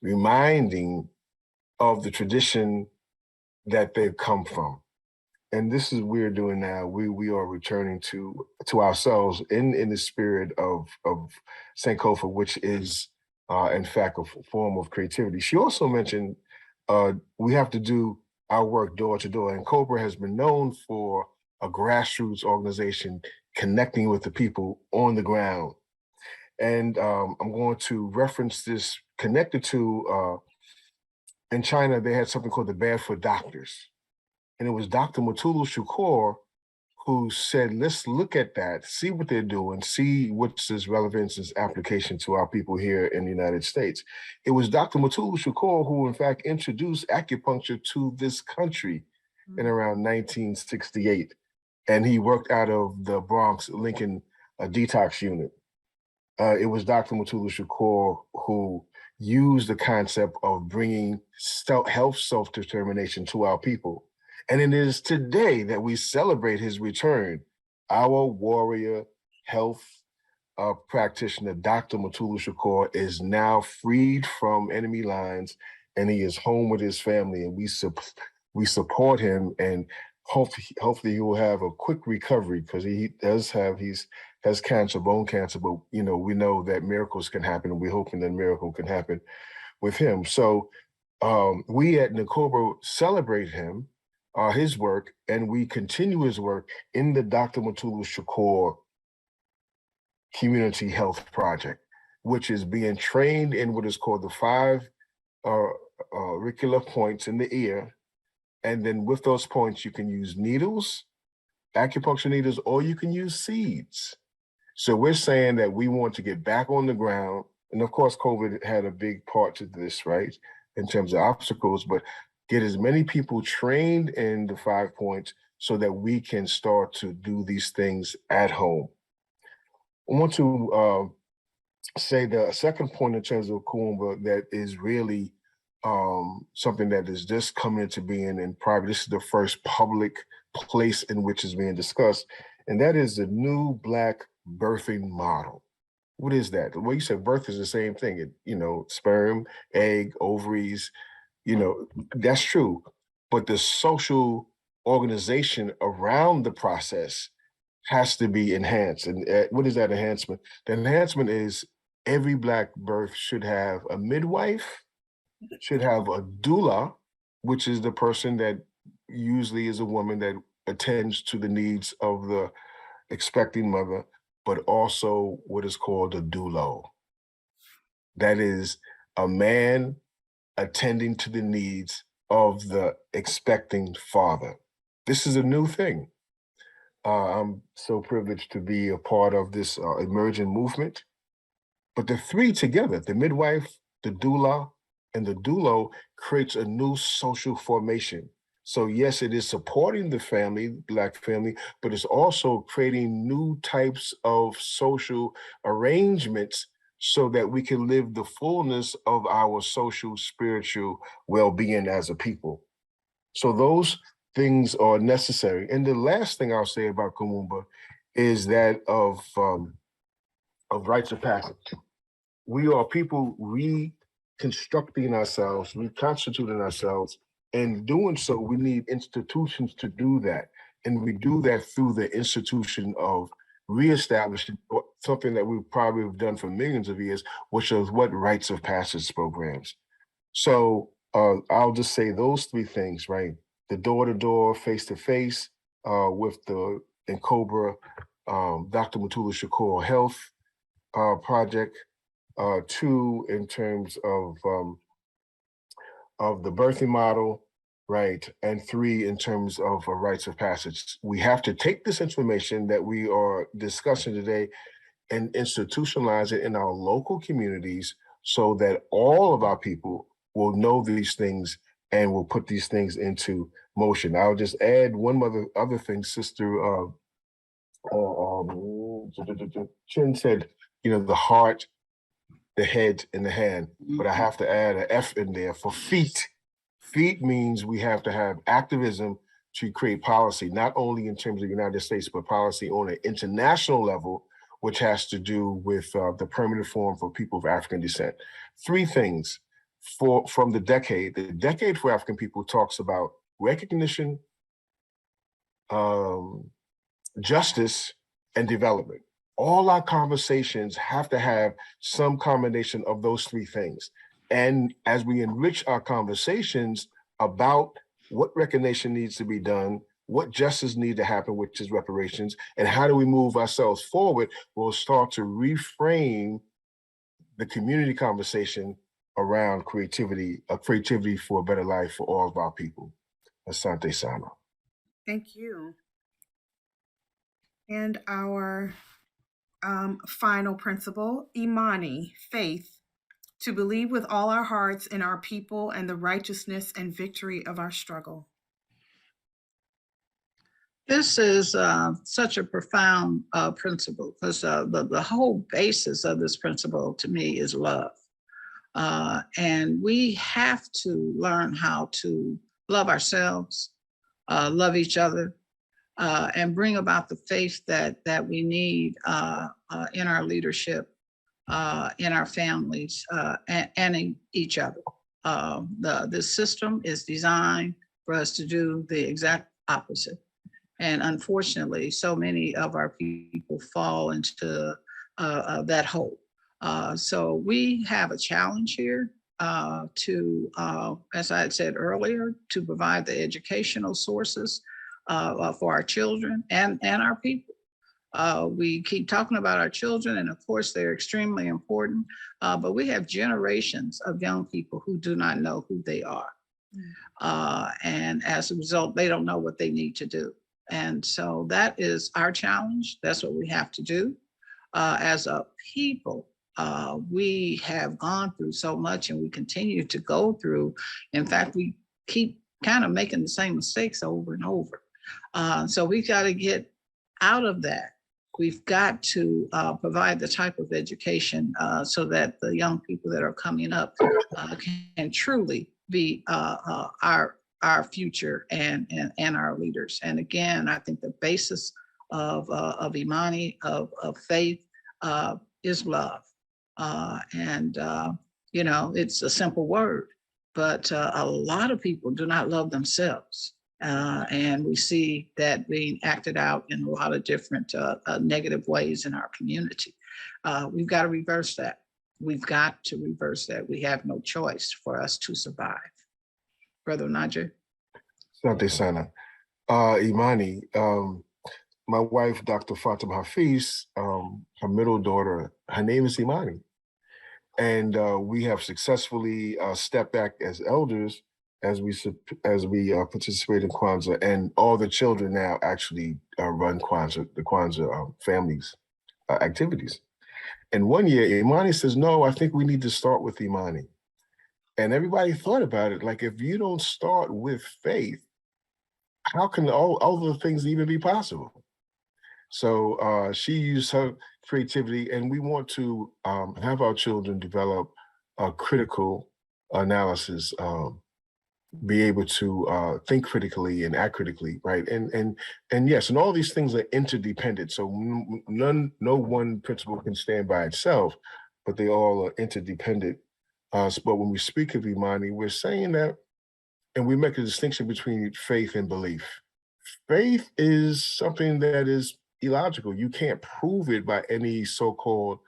reminding of the tradition that they've come from. And this is what we're doing now. We are returning to ourselves in the spirit of Sankofa, which is in fact a form of creativity. She also mentioned we have to do our work door to door, and Cobra has been known for a grassroots organization connecting with the people on the ground. And I'm going to reference this connected to in China, they had something called the Barefoot Doctors. And it was Dr. Mutulu Shakur who said, let's look at that, see what they're doing, see what's its relevance, its application to our people here in the United States. It was Dr. Mutulu Shakur who, in fact, introduced acupuncture to this country in around 1968. And he worked out of the Bronx Lincoln detox unit. It was Dr. Mutulu Shakur who used the concept of bringing health self-determination to our people. And it is today that we celebrate his return. Our warrior health practitioner, Dr. Mutulu Shakur, is now freed from enemy lines, and he is home with his family, and we support him, and hopefully he will have a quick recovery, because he has cancer, bone cancer, but we know that miracles can happen, and we're hoping that miracle can happen with him. So we at Nakoba celebrate him, his work, and we continue his work in the Dr. Mutulu Shakur Community Health Project, which is being trained in what is called the 5 auricular points in the ear. And then with those points, you can use needles, acupuncture needles, or you can use seeds. So we're saying that we want to get back on the ground. And of course, COVID had a big part to this, right, in terms of obstacles, but get as many people trained in the 5 points so that we can start to do these things at home. I want to say the second point in terms of Kuumba that is really something that is just coming into being in private. This is the first public place in which is being discussed, and that is the new Black birthing model. What is that? Well, you said birth is the same thing. Sperm, egg, ovaries, that's true. But the social organization around the process has to be enhanced. And what is that enhancement? The enhancement is every Black birth should have a midwife, should have a doula, which is the person that usually is a woman that attends to the needs of the expecting mother, but also what is called a doulo. That is a man attending to the needs of the expecting father. This is a new thing. I'm so privileged to be a part of this emerging movement. But the three together, the midwife, the doula, and the doulo, creates a new social formation. So yes, it is supporting the family, Black family, but it's also creating new types of social arrangements so that we can live the fullness of our social, spiritual well-being as a people. So those things are necessary. And the last thing I'll say about Kumumba is that of rites of passage. We are people reconstructing ourselves, reconstituting ourselves, and doing so, we need institutions to do that. And we do that through the institution of reestablishing something that we probably have done for millions of years, which is what rites of passage programs. So I'll just say those three things, right? The door-to-door, face-to-face with the Cobra, Dr. Mutulu Shakur Health Project. 2, in terms of the birthing model, right? And 3, in terms of rites of passage. We have to take this information that we are discussing today and institutionalize it in our local communities so that all of our people will know these things and will put these things into motion. I'll just add one other thing, Sister Chinn said, the heart, the head, and the hand, but I have to add an F in there for feet. Feet means we have to have activism to create policy, not only in terms of the United States, but policy on an international level which has to do with the permanent form for people of African descent. Three things from the decade. The decade for African people talks about recognition, justice, and development. All our conversations have to have some combination of those three things. And as we enrich our conversations about what recognition needs to be done, what justice needs to happen, which is reparations, and how do we move ourselves forward, we'll start to reframe the community conversation around creativity, a creativity for a better life for all of our people. Asante Sana. Thank you. And our final principle, Imani, faith, to believe with all our hearts in our people and the righteousness and victory of our struggle. This is such a profound principle, because the whole basis of this principle to me is love. And we have to learn how to love ourselves, love each other, and bring about the faith that we need in our leadership, in our families, and in each other. This system is designed for us to do the exact opposite. And unfortunately, so many of our people fall into that hole. So we have a challenge here to, as I had said earlier, to provide the educational sources for our children and our people. We keep talking about our children, and of course they're extremely important, but we have generations of young people who do not know who they are. And as a result, they don't know what they need to do. And so that is our challenge. That's what we have to do. As a people, we have gone through so much, and we continue to go through. In fact, we keep kind of making the same mistakes over and over. So we've got to get out of that. We've got to provide the type of education so that the young people that are coming up can truly be our future and our leaders. And again, I think the basis of Imani, of faith, is love. You know, it's a simple word, but a lot of people do not love themselves. And we see that being acted out in a lot of different negative ways in our community. We've got to reverse that. We've got to reverse that. We have no choice for us to survive. Brother Najer. Asante Sana. Imani, my wife, Dr. Fatima Hafiz, her middle daughter, her name is Imani. And we have successfully stepped back as elders as we participate in Kwanzaa, and all the children now actually run Kwanzaa, the Kwanzaa families activities. And one year, Imani says, no, I think we need to start with Imani. And everybody thought about it, like, if you don't start with faith, how can all other things even be possible? So she used her creativity, and we want to have our children develop a critical analysis, be able to think critically and act critically, right? And yes, and all these things are interdependent. So no one principle can stand by itself, but they all are interdependent. But when we speak of Imani, we're saying that, and we make a distinction between faith and belief. Faith is something that is illogical. You can't prove it by any so-called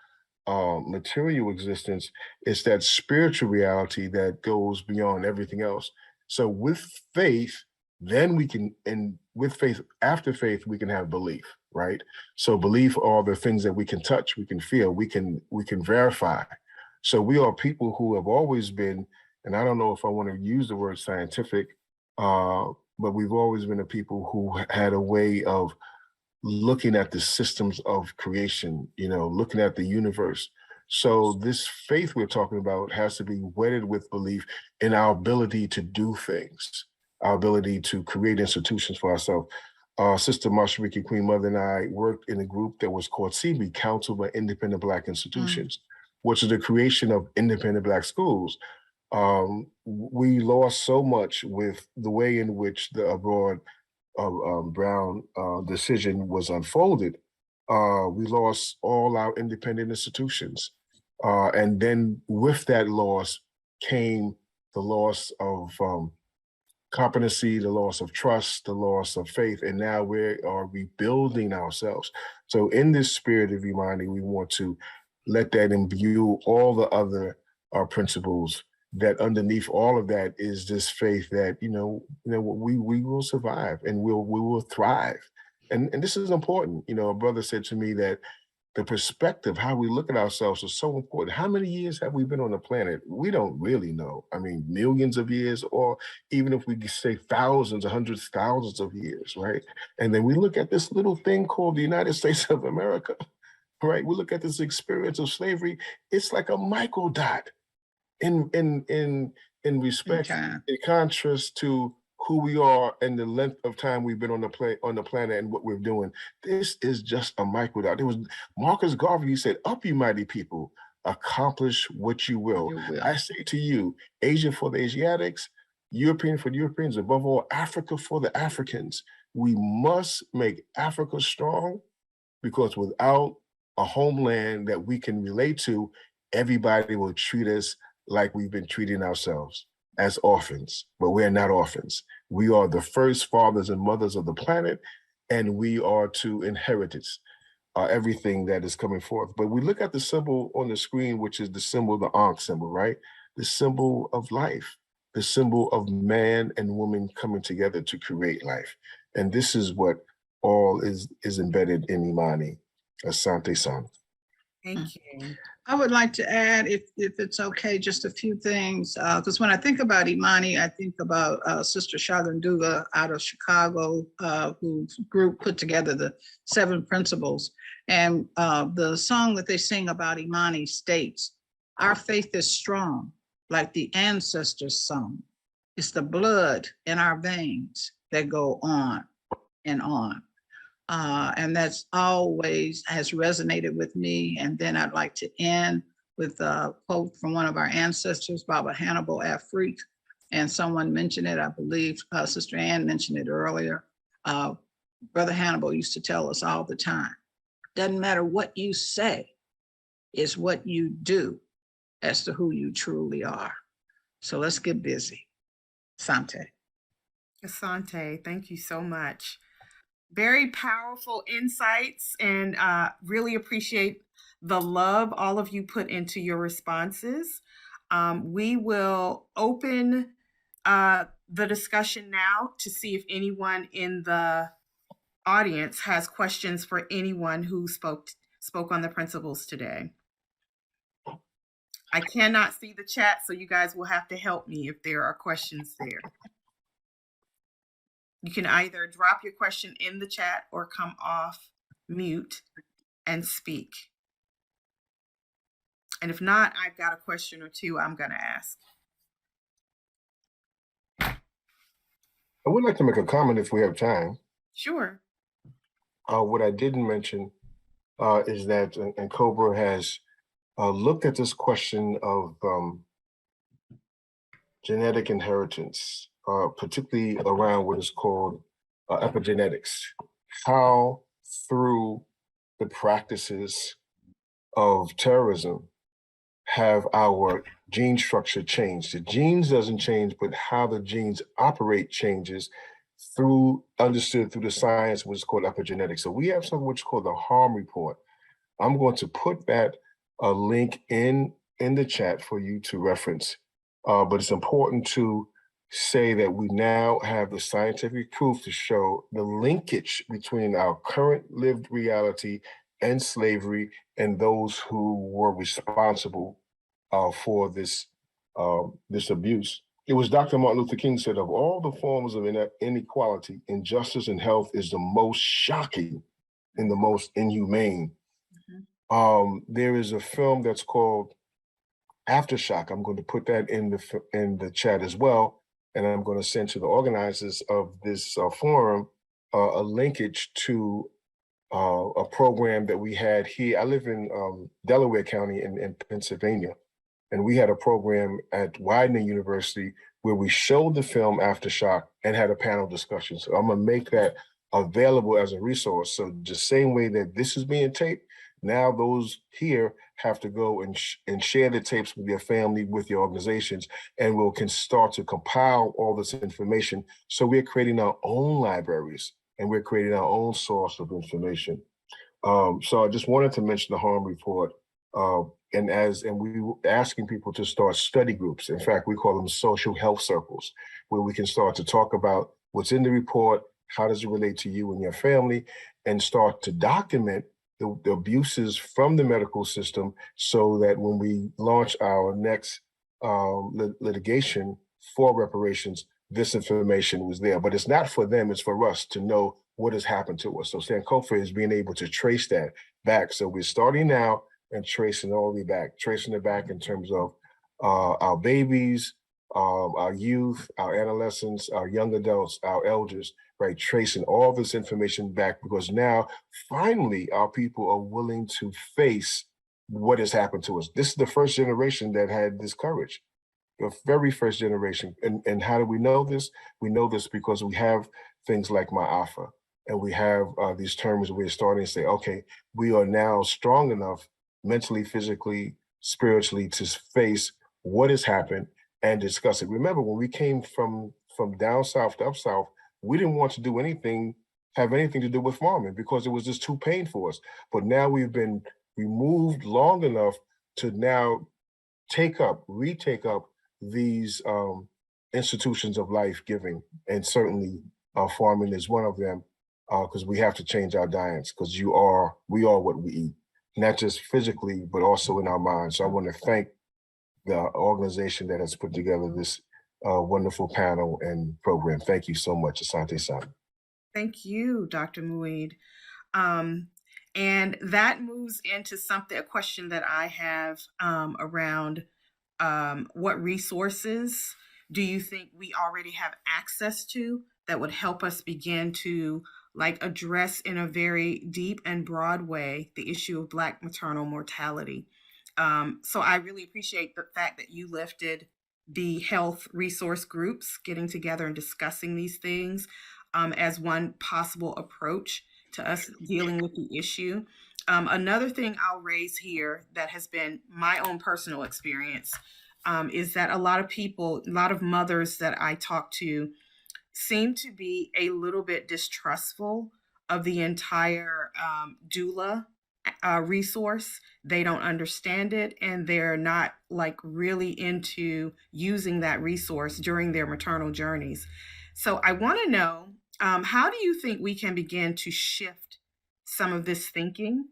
material existence. It's that spiritual reality that goes beyond everything else. So with faith, then we can, and with faith, after faith, we can have belief, right? So belief are the things that we can touch, we can feel, we can verify. So we are people who have always been, and I don't know if I want to use the word scientific, but we've always been a people who had a way of looking at the systems of creation, you know, looking at the universe. So this faith we're talking about has to be wedded with belief in our ability to do things, our ability to create institutions for ourselves. Sister Mashariki, Queen Mother, and I worked in a group that was called CB, Council for Independent Black Institutions, which is the creation of independent Black schools. We lost so much with the way in which the Brown decision was unfolded. We lost all our independent institutions. And then with that loss came the loss of competency, the loss of trust, the loss of faith, and now we are rebuilding ourselves. So in this spirit of humanity, we want to let that imbue all the other principles, that underneath all of that is this faith that, we will survive and we will thrive. And this is important. A brother said to me that the perspective, how we look at ourselves is so important. How many years have we been on the planet? We don't really know. I mean, millions of years, or even if we say thousands, hundreds, thousands of years, right? And then we look at this little thing called the United States of America, right? We look at this experience of slavery. It's like a micro dot in respect, Okay. in contrast to who we are and the length of time we've been on the planet and what we're doing. This is just a micro dot. There was Marcus Garvey, he said, "Up, you mighty people, accomplish what you will." You will. I say to you, Asia for the Asiatics, European for the Europeans, above all, Africa for the Africans. We must make Africa strong, because without a homeland that we can relate to, everybody will treat us like we've been treating ourselves, as orphans. But we're not orphans. We are the first fathers and mothers of the planet, and we are to inherit it, everything that is coming forth. But we look at the symbol on the screen, which is the symbol, the Ankh symbol, right? The symbol of life, the symbol of man and woman coming together to create life. And this is what all is embedded in Imani. Asante San. Thank you. I would like to add, if it's okay, just a few things, because when I think about Imani, I think about Sister Shaganduga out of Chicago, whose group put together the 7 principles. And the song that they sing about Imani states, "Our faith is strong, like the ancestors' song. It's the blood in our veins that go on and on." And that's always has resonated with me. And then I'd like to end with a quote from one of our ancestors, Baba Hannibal Afrique. And someone mentioned it, I believe Sister Ann mentioned it earlier. Brother Hannibal used to tell us all the time, doesn't matter what you say, it's what you do as to who you truly are. So let's get busy. Sante. Asante, thank you so much. Very powerful insights, and really appreciate the love all of you put into your responses. We will open the discussion now to see if anyone in the audience has questions for anyone who spoke on the principles today. I cannot see the chat, so you guys will have to help me if there are questions there. You can either drop your question in the chat or come off mute and speak. And if not, I've got a question or two I'm going to ask. I would like to make a comment if we have time. Sure. What I didn't mention is that, and Cobra has looked at this question of genetic inheritance, particularly around what is called epigenetics, how through the practices of terrorism have our gene structure changed. The genes doesn't change, but how the genes operate changes understood through the science, which is called epigenetics. So we have something which is called the harm report. I'm going to put that link in the chat for you to reference. But it's important to say that we now have the scientific proof to show the linkage between our current lived reality and slavery and those who were responsible for this abuse. It was Dr. Martin Luther King said, of all the forms of inequality, injustice in health is the most shocking and the most inhumane. Mm-hmm. There is a film that's called Aftershock. I'm going to put that in the chat as well. And I'm going to send to the organizers of this forum a linkage to a program that we had here. I live in Delaware County in Pennsylvania. And we had a program at Widener University where we showed the film Aftershock and had a panel discussion. So I'm going to make that available as a resource. So the same way that this is being taped, now those here have to go and share the tapes with your family, with your organizations, and can start to compile all this information. So we're creating our own libraries and we're creating our own source of information. So I just wanted to mention the harm report. And we were asking people to start study groups. In fact, we call them social health circles, where we can start to talk about what's in the report, how does it relate to you and your family, and start to document the abuses from the medical system so that when we launch our next litigation for reparations, this information was there. But it's not for them, it's for us to know what has happened to us. So Sankofa is being able to trace that back. So we're starting now and tracing all the way back, tracing it back in terms of our babies, our youth, our adolescents, our young adults, our elders, right? Tracing all this information back because now finally our people are willing to face what has happened to us. This is the first generation that had this courage, the very first generation. And how do we know this? We know this because we have things like Ma'afa, and we have these terms we're starting to say, okay, we are now strong enough mentally, physically, spiritually to face what has happened and discuss it. Remember, when we came from down south to up south, we didn't want to do anything, have anything to do with farming because it was just too painful for us. But now we've been removed long enough to now retake up these institutions of life giving, and certainly farming is one of them, because we have to change our diets because we are what we eat, not just physically, but also in our minds. So I want to thank the organization that has put together this wonderful panel and program. Thank you so much, Asante-san. Thank you, Dr. Muid. And that moves into a question that I have around what resources do you think we already have access to that would help us begin to address in a very deep and broad way the issue of Black maternal mortality. So I really appreciate the fact that you lifted the health resource groups getting together and discussing these things as one possible approach to us dealing with the issue. Another thing I'll raise here that has been my own personal experience is that a lot of mothers that I talk to seem to be a little bit distrustful of the entire doula resource. They don't understand it, and they're not really into using that resource during their maternal journeys. So I want to know, how do you think we can begin to shift some of this thinking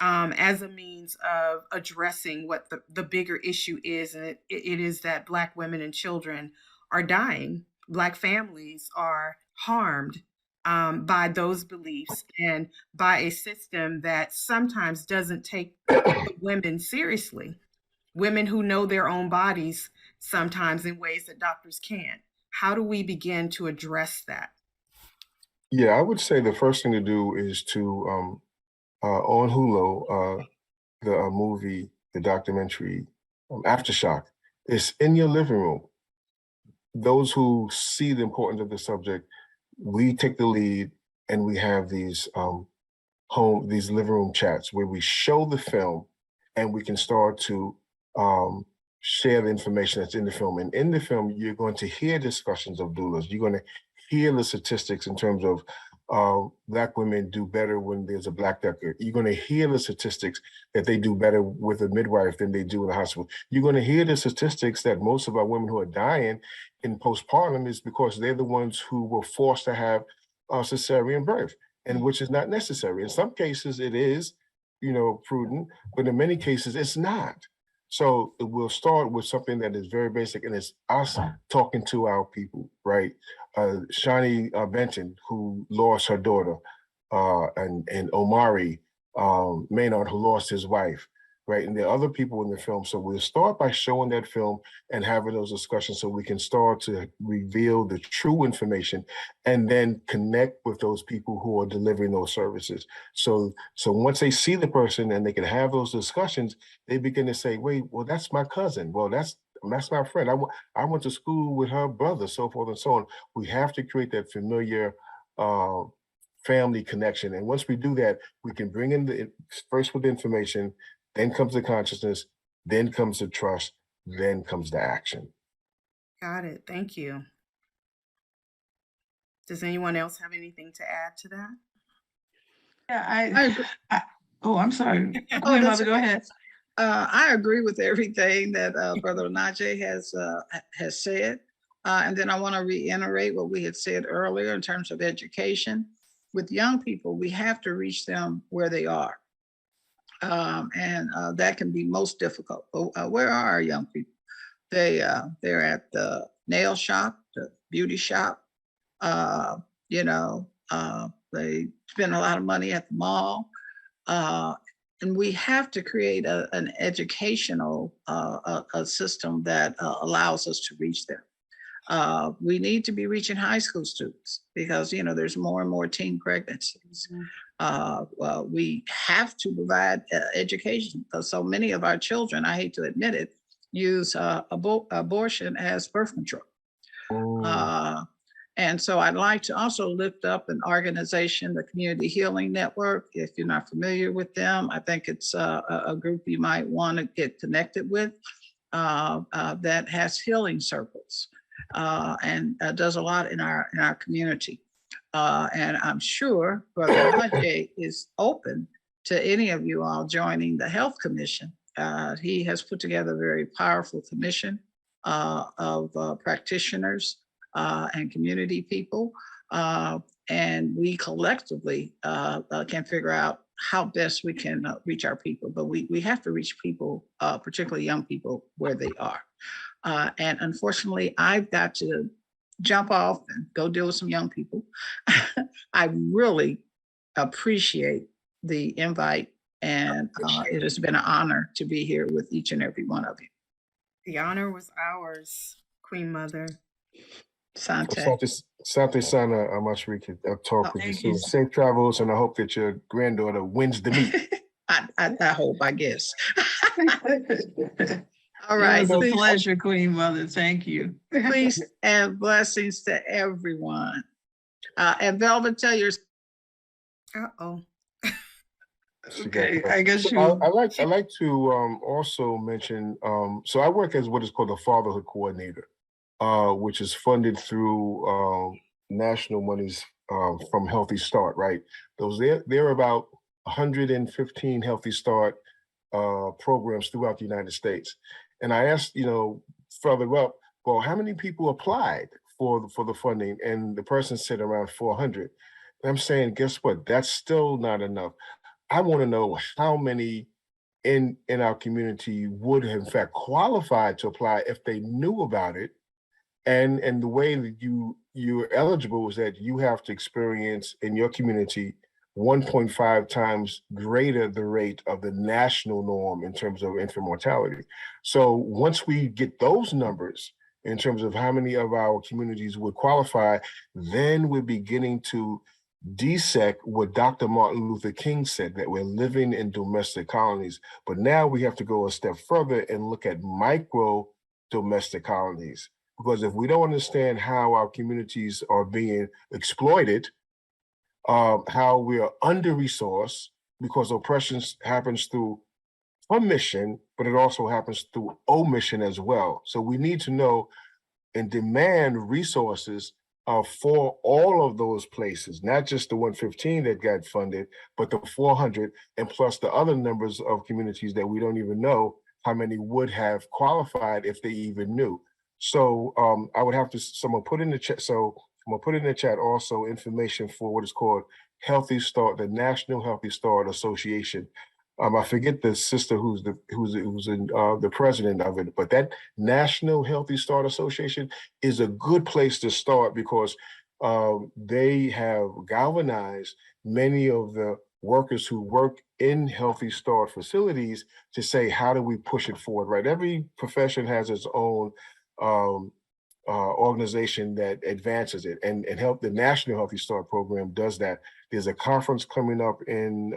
as a means of addressing what the bigger issue is? And it is that Black women and children are dying. Black families are harmed by those beliefs and by a system that sometimes doesn't take women seriously. Women who know their own bodies sometimes in ways that doctors can't. How do we begin to address that? Yeah, I would say the first thing to do is to on Hulu, the movie, the documentary, Aftershock, is in your living room. Those who see the importance of the subject, we take the lead and we have these living room chats where we show the film and we can start to share the information that's in the film. And in the film, you're going to hear discussions of doulas. You're going to hear the statistics in terms of Black women do better when there's a Black doctor. You're going to hear the statistics that they do better with a midwife than they do in the hospital. You're going to hear the statistics that most of our women who are dying in postpartum is because they're the ones who were forced to have a cesarean birth, and which is not necessary. In some cases, it is, prudent, but in many cases, it's not. So we'll start with something that is very basic, and it's us talking to our people, right? Shani Benton, who lost her daughter, and Omari Maynard, who lost his wife, right? And there are other people in the film. So we'll start by showing that film and having those discussions so we can start to reveal the true information and then connect with those people who are delivering those services. So once they see the person and they can have those discussions, they begin to say, wait, well, that's my cousin. Well, that's my friend. I went to school with her brother, so forth and so on. We have to create that familiar family connection. And once we do that, we can bring in first with the information, then comes the consciousness, then comes the trust, then comes the action. Got it. Thank you. Does anyone else have anything to add to that? Yeah, I oh, I'm sorry. Oh, Queen that's Mother, go okay. ahead. I agree with everything that Brother Onaje has said. And then I want to reiterate what we had said earlier in terms of education. With young people, we have to reach them where they are. And that can be most difficult. But where are our young people? They're at the nail shop, the beauty shop. You know, they spend a lot of money at the mall. And we have to create an educational a system that allows us to reach them. We need to be reaching high school students because, you know, there's more and more teen pregnancies. Well, we have to provide education because so many of our children, I hate to admit it, use abortion as birth control. And so I'd like to also lift up an organization, the Community Healing Network. If you're not familiar with them, I think it's a group you might want to get connected with that has healing circles and does a lot in our community. And I'm sure Brother Onaje is open to any of you all joining the Health Commission. He has put together a very powerful commission of practitioners and community people. And we collectively can figure out how best we can reach our people. But we have to reach people, particularly young people, where they are. And unfortunately, I've got to jump off and go deal with some young people. I really appreciate the invite, and it has been an honor to be here with each and every one of you. The honor was ours, Queen Mother. Sante Sana, Mashariki. I'll talk with you soon. Safe travels, and I hope that your granddaughter wins the meet. I hope, I guess. All right. It was a pleasure, Queen Mother. Thank you. Peace and blessings to everyone. And Velvet, tell your. Uh-oh. Okay, I guess you. I like to also mention. So I work as what is called a fatherhood coordinator, which is funded through national monies from Healthy Start. Right, there are about 115 Healthy Start programs throughout the United States. And I asked, further up, well, how many people applied for the funding? And the person said around 400. And I'm saying, guess what? That's still not enough. I want to know how many in our community would have in fact qualified to apply if they knew about it. And the way that you're eligible is that you have to experience in your community 1.5 times greater the rate of the national norm in terms of infant mortality. So once we get those numbers in terms of how many of our communities would qualify, then we're beginning to dissect what Dr. Martin Luther King said, that we're living in domestic colonies. But now we have to go a step further and look at micro domestic colonies. Because if we don't understand how our communities are being exploited, how we are under-resourced, because oppression happens through permission, but it also happens through omission as well. So we need to know and demand resources for all of those places, not just the 115 that got funded, but the 400 and plus the other numbers of communities that we don't even know how many would have qualified if they even knew. So I would have to, someone put in the chat. So I'm gonna put in the chat also information for what is called Healthy Start, the National Healthy Start Association. I forget the sister who's the president of it, but that National Healthy Start Association is a good place to start because they have galvanized many of the workers who work in Healthy Start facilities to say, how do we push it forward, right? Every profession has its own organization that advances it, and the National Healthy Start program does that. There's a conference coming up in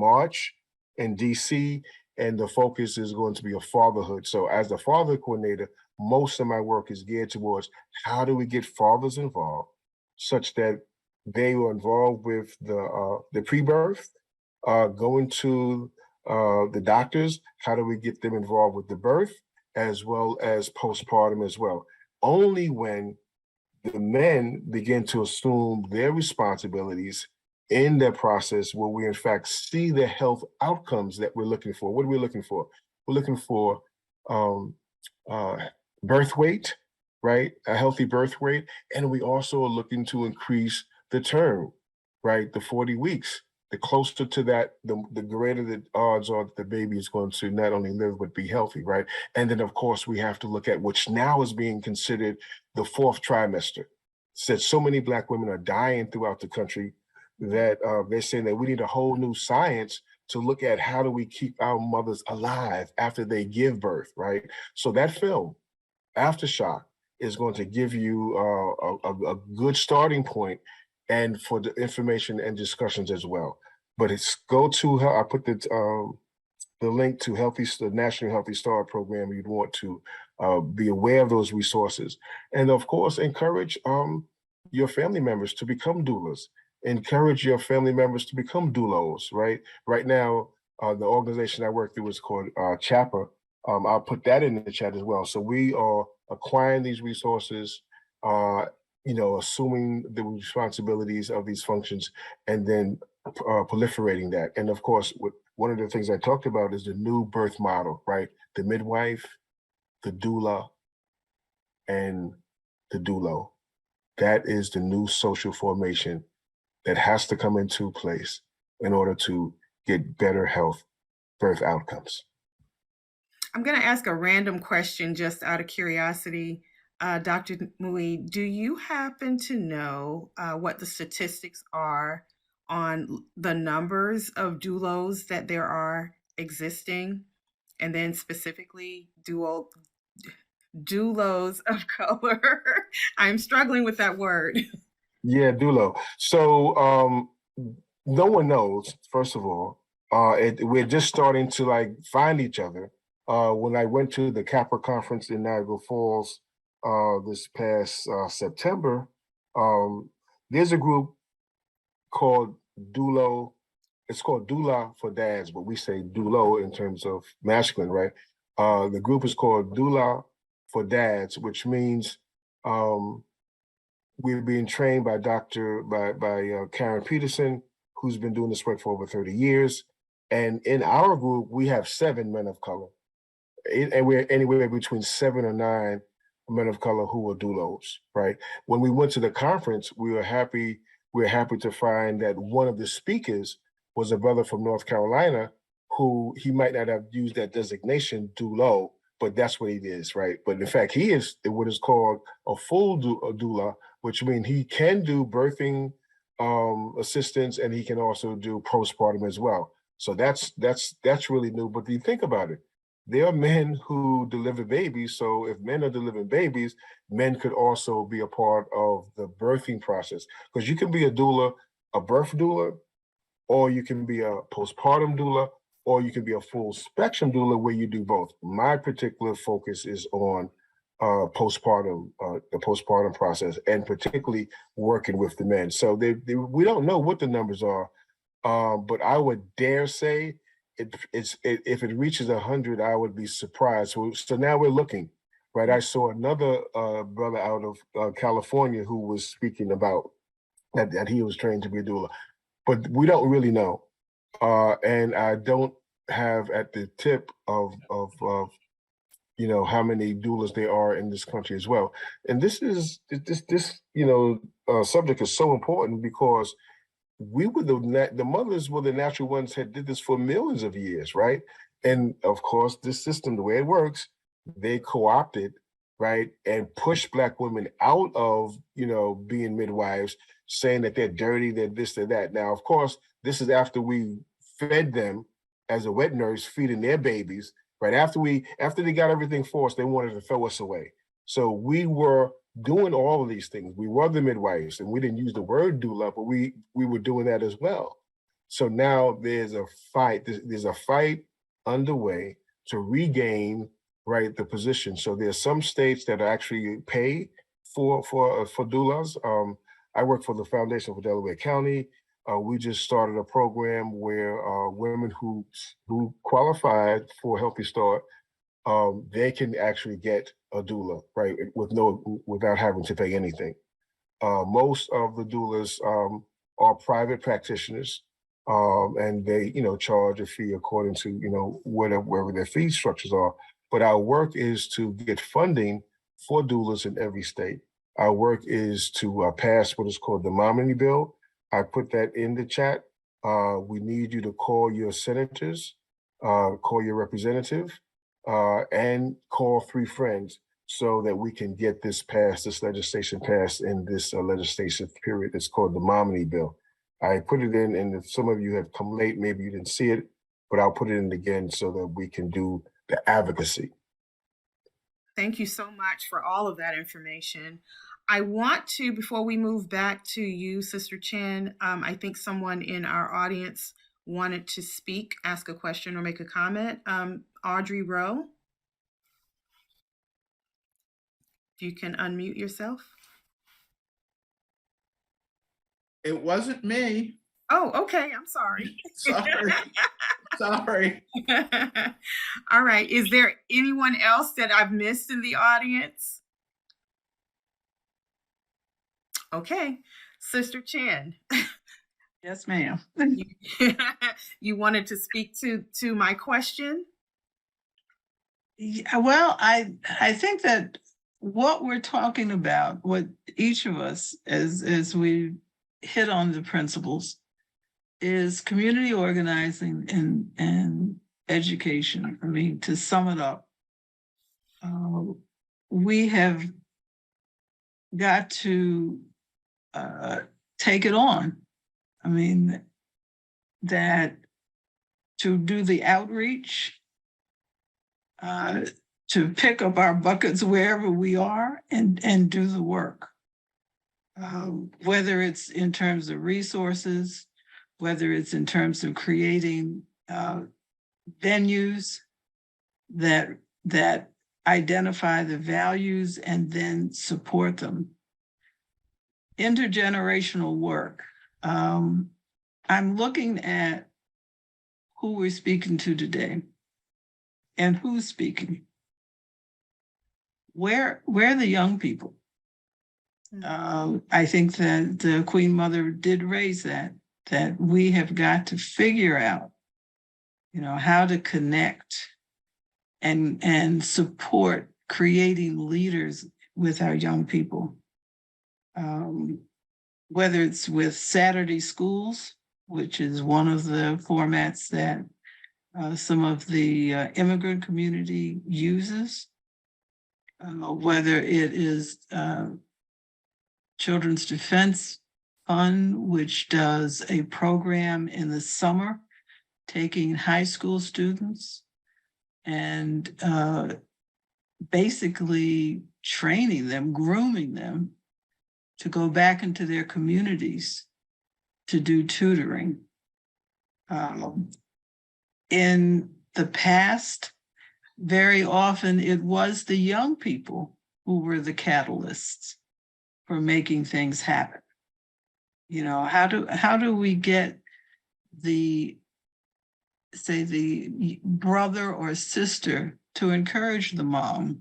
March in DC, and the focus is going to be a fatherhood. So as the fatherhood coordinator, most of my work is geared towards how do we get fathers involved such that They were involved with the pre-birth, going to the doctors. How do we get them involved with the birth as well as postpartum as well? Only when the men begin to assume their responsibilities in that process will we in fact see the health outcomes that we're looking for. What are we looking for? We're looking for um, birth weight, right? A healthy birth weight. And we also are looking to increase the term, right? The 40 weeks. The closer to that, the greater the odds are that the baby is going to not only live, but be healthy, right? And then, of course, we have to look at which now is being considered the fourth trimester. Said so many Black women are dying throughout the country that they're saying that we need a whole new science to look at how do we keep our mothers alive after they give birth, right? So that film, Aftershock, is going to give you a good starting point and for the information and discussions as well. But it's go to I put the link to the National Healthy Start program. You'd want to be aware of those resources, and of course, encourage your family members to become doulas. Encourage your family members to become doulos. Right now, the organization I work through is called CHAPA. I'll put that in the chat as well. So we are acquiring these resources, assuming the responsibilities of these functions, and then proliferating that. And of course, one of the things I talked about is the new birth model, right? The midwife, the doula, and the doulo. That is the new social formation that has to come into place in order to get better health birth outcomes. I'm going to ask a random question just out of curiosity. Dr. Muid, do you happen to know what the statistics are on the numbers of doulos that there are existing? And then specifically doulos of color. I'm struggling with that word. Yeah, doulo. So no one knows, first of all. We're just starting to find each other. When I went to the CAPRA conference in Niagara Falls this past September, there's a group called Doulo. It's called Doula for Dads, but we say Doulo in terms of masculine, right? The group is called Doula for Dads, which means we're being trained by Karen Peterson, who's been doing this work for over 30 years. And in our group, we have 7 men of color. And we're anywhere between 7 or 9 men of color who are doulos, right? When we went to the conference, we were happy to find that one of the speakers was a brother from North Carolina who he might not have used that designation, doulo, but that's what he is, right? But in fact, he is what is called a full doula, which means he can do birthing assistance and he can also do postpartum as well. So that's really new. But you think about it, there are men who deliver babies. So if men are delivering babies, men could also be a part of the birthing process. Because you can be a doula, a birth doula, or you can be a postpartum doula, or you can be a full spectrum doula where you do both. My particular focus is on the postpartum process, and particularly working with the men. So we don't know what the numbers are, but I would dare say if it reaches 100, I would be surprised. So now we're looking, right? I saw another brother out of California who was speaking about that he was trained to be a doula, but we don't really know, and I don't have at the tip of how many doulas there are in this country as well. And this subject is so important because we were the mothers were the natural ones that did this for millions of years, right? And of course, this system, the way it works, they co-opted, right, and pushed Black women out of being midwives, saying that they're dirty, they're this, they're that. Now, of course, this is after we fed them as a wet nurse, feeding their babies. Right after they got everything for us, they wanted to throw us away. So we were doing all of these things. We were the midwives, and we didn't use the word doula, but we were doing that as well. So now there's a fight. There's a fight underway to regain, right, the position. So there's some states that actually pay for doulas. I work for the Foundation for Delaware County. We just started a program where women who qualified for Healthy Start, they can actually get a doula, right, without having to pay anything. Most of the doulas are private practitioners, and they, charge a fee according to, wherever their fee structures are. But our work is to get funding for doulas in every state. Our work is to pass what is called the Mommy Bill. I put that in the chat. We need you to call your senators, call your representative, and call 3 friends so that we can get this legislation passed in this legislative period. It's called the Mommy Bill. I put it in, and if some of you have come late, maybe you didn't see it, but I'll put it in again so that we can do the advocacy. Thank you so much for all of that information. I want to, before we move back to you, Sister Chinn, I think someone in our audience wanted to speak, ask a question, or make a comment. Audrey Rowe, if you can unmute yourself. It wasn't me. Oh, okay. I'm sorry. Sorry. All right. Is there anyone else that I've missed in the audience? Okay. Sister Chinn. Yes, ma'am. You wanted to speak to my question? Yeah, well, I think that what we're talking about, what each of us, as we hit on the principles, is community organizing and education. I mean, to sum it up, we have got to take it on. I mean, that to do the outreach, to pick up our buckets wherever we are and do the work. Whether it's in terms of resources, whether it's in terms of creating venues that identify the values and then support them. Intergenerational work. I'm looking at who we're speaking to today and who's speaking. Where are the young people? I think that the Queen Mother did raise that we have got to figure out, how to connect and support creating leaders with our young people. Whether it's with Saturday schools, which is one of the formats that some of the immigrant community uses, whether it is Children's Defense Fund, which does a program in the summer, taking high school students and basically training them, grooming them to go back into their communities to do tutoring. In the past, very often it was the young people who were the catalysts for making things happen. How do we get the brother or sister to encourage the mom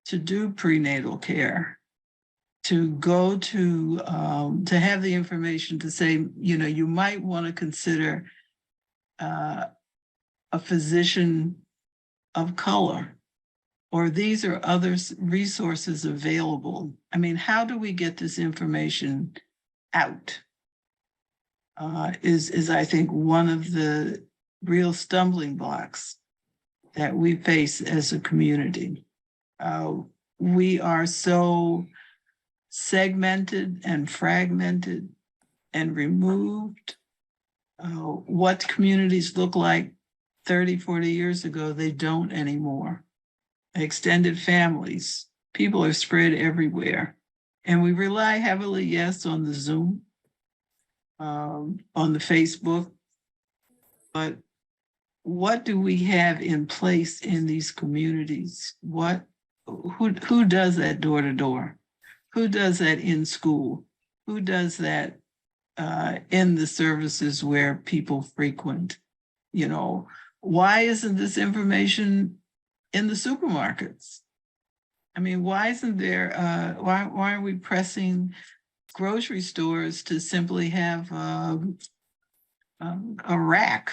to do prenatal care, to go to have the information to say, you might want to consider a physician of color, or these are other resources available. I mean, how do we get this information out? Is I think one of the real stumbling blocks that we face as a community. We are so segmented and fragmented and removed. What communities look like 30, 40 years ago, they don't anymore. Extended families, people are spread everywhere. And we rely heavily, yes, on the Zoom, on the Facebook, but what do we have in place in these communities? Who does that door to door? Who does that in school? Who does that in the services where people frequent? You know, why isn't this information in the supermarkets? I mean, why isn't there, why are we pressing grocery stores to simply have a rack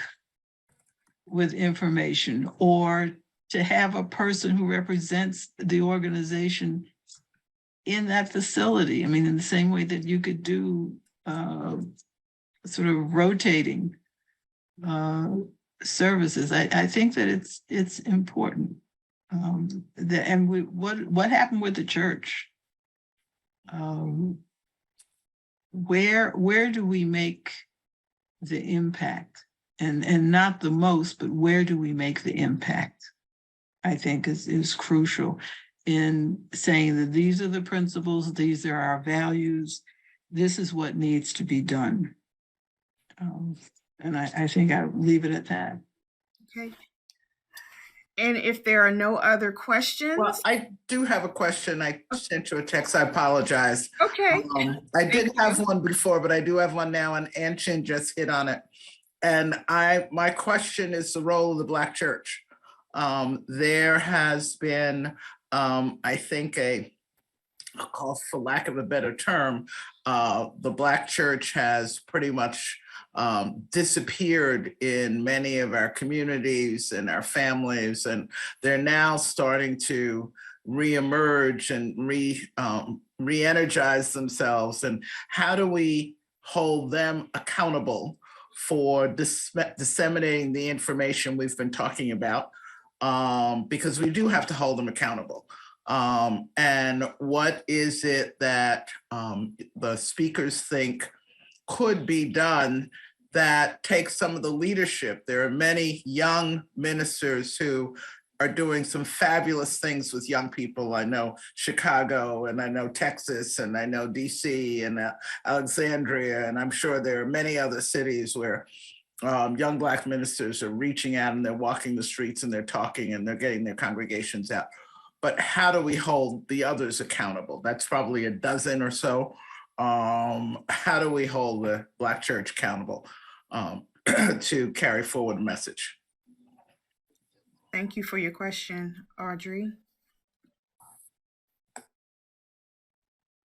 with information, or to have a person who represents the organization in that facility? I mean, in the same way that you could do sort of rotating services. I think that it's important. What happened with the church? Where do we make the impact? And not the most, but where do we make the impact? I think is crucial in saying that these are the principles, these are our values, this is what needs to be done. And I think I'll leave it at that. Okay. And if there are no other questions. Well, I do have a question. I sent you a text. I apologize. Okay. I did have one before, but I do have one now, and Chinn just hit on it. And my question is the role of the Black church. There has been, I think, I'll call, for lack of a better term, the Black church has pretty much disappeared in many of our communities and our families, and they're now starting to reemerge and re-energize themselves. And how do we hold them accountable for disseminating the information we've been talking about? Because we do have to hold them accountable. And what is it that the speakers think could be done that takes some of the leadership? There are many young ministers who are doing some fabulous things with young people. I know Chicago, and I know Texas, and I know DC, and Alexandria, and I'm sure there are many other cities where young Black ministers are reaching out, and they're walking the streets, and they're talking, and they're getting their congregations out. But how do we hold the others accountable? That's probably a dozen or so. How do we hold the Black church accountable to carry forward a message? Thank you for your question, Audrey.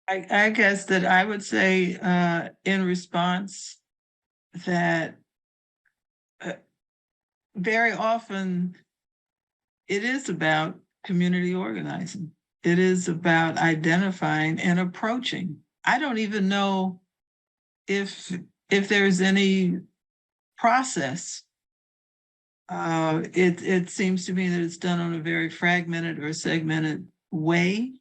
I guess that I would say in response that very often it is about community organizing. It is about identifying and approaching. I don't even know if there's any process. It seems to me that it's done on a very fragmented or segmented way,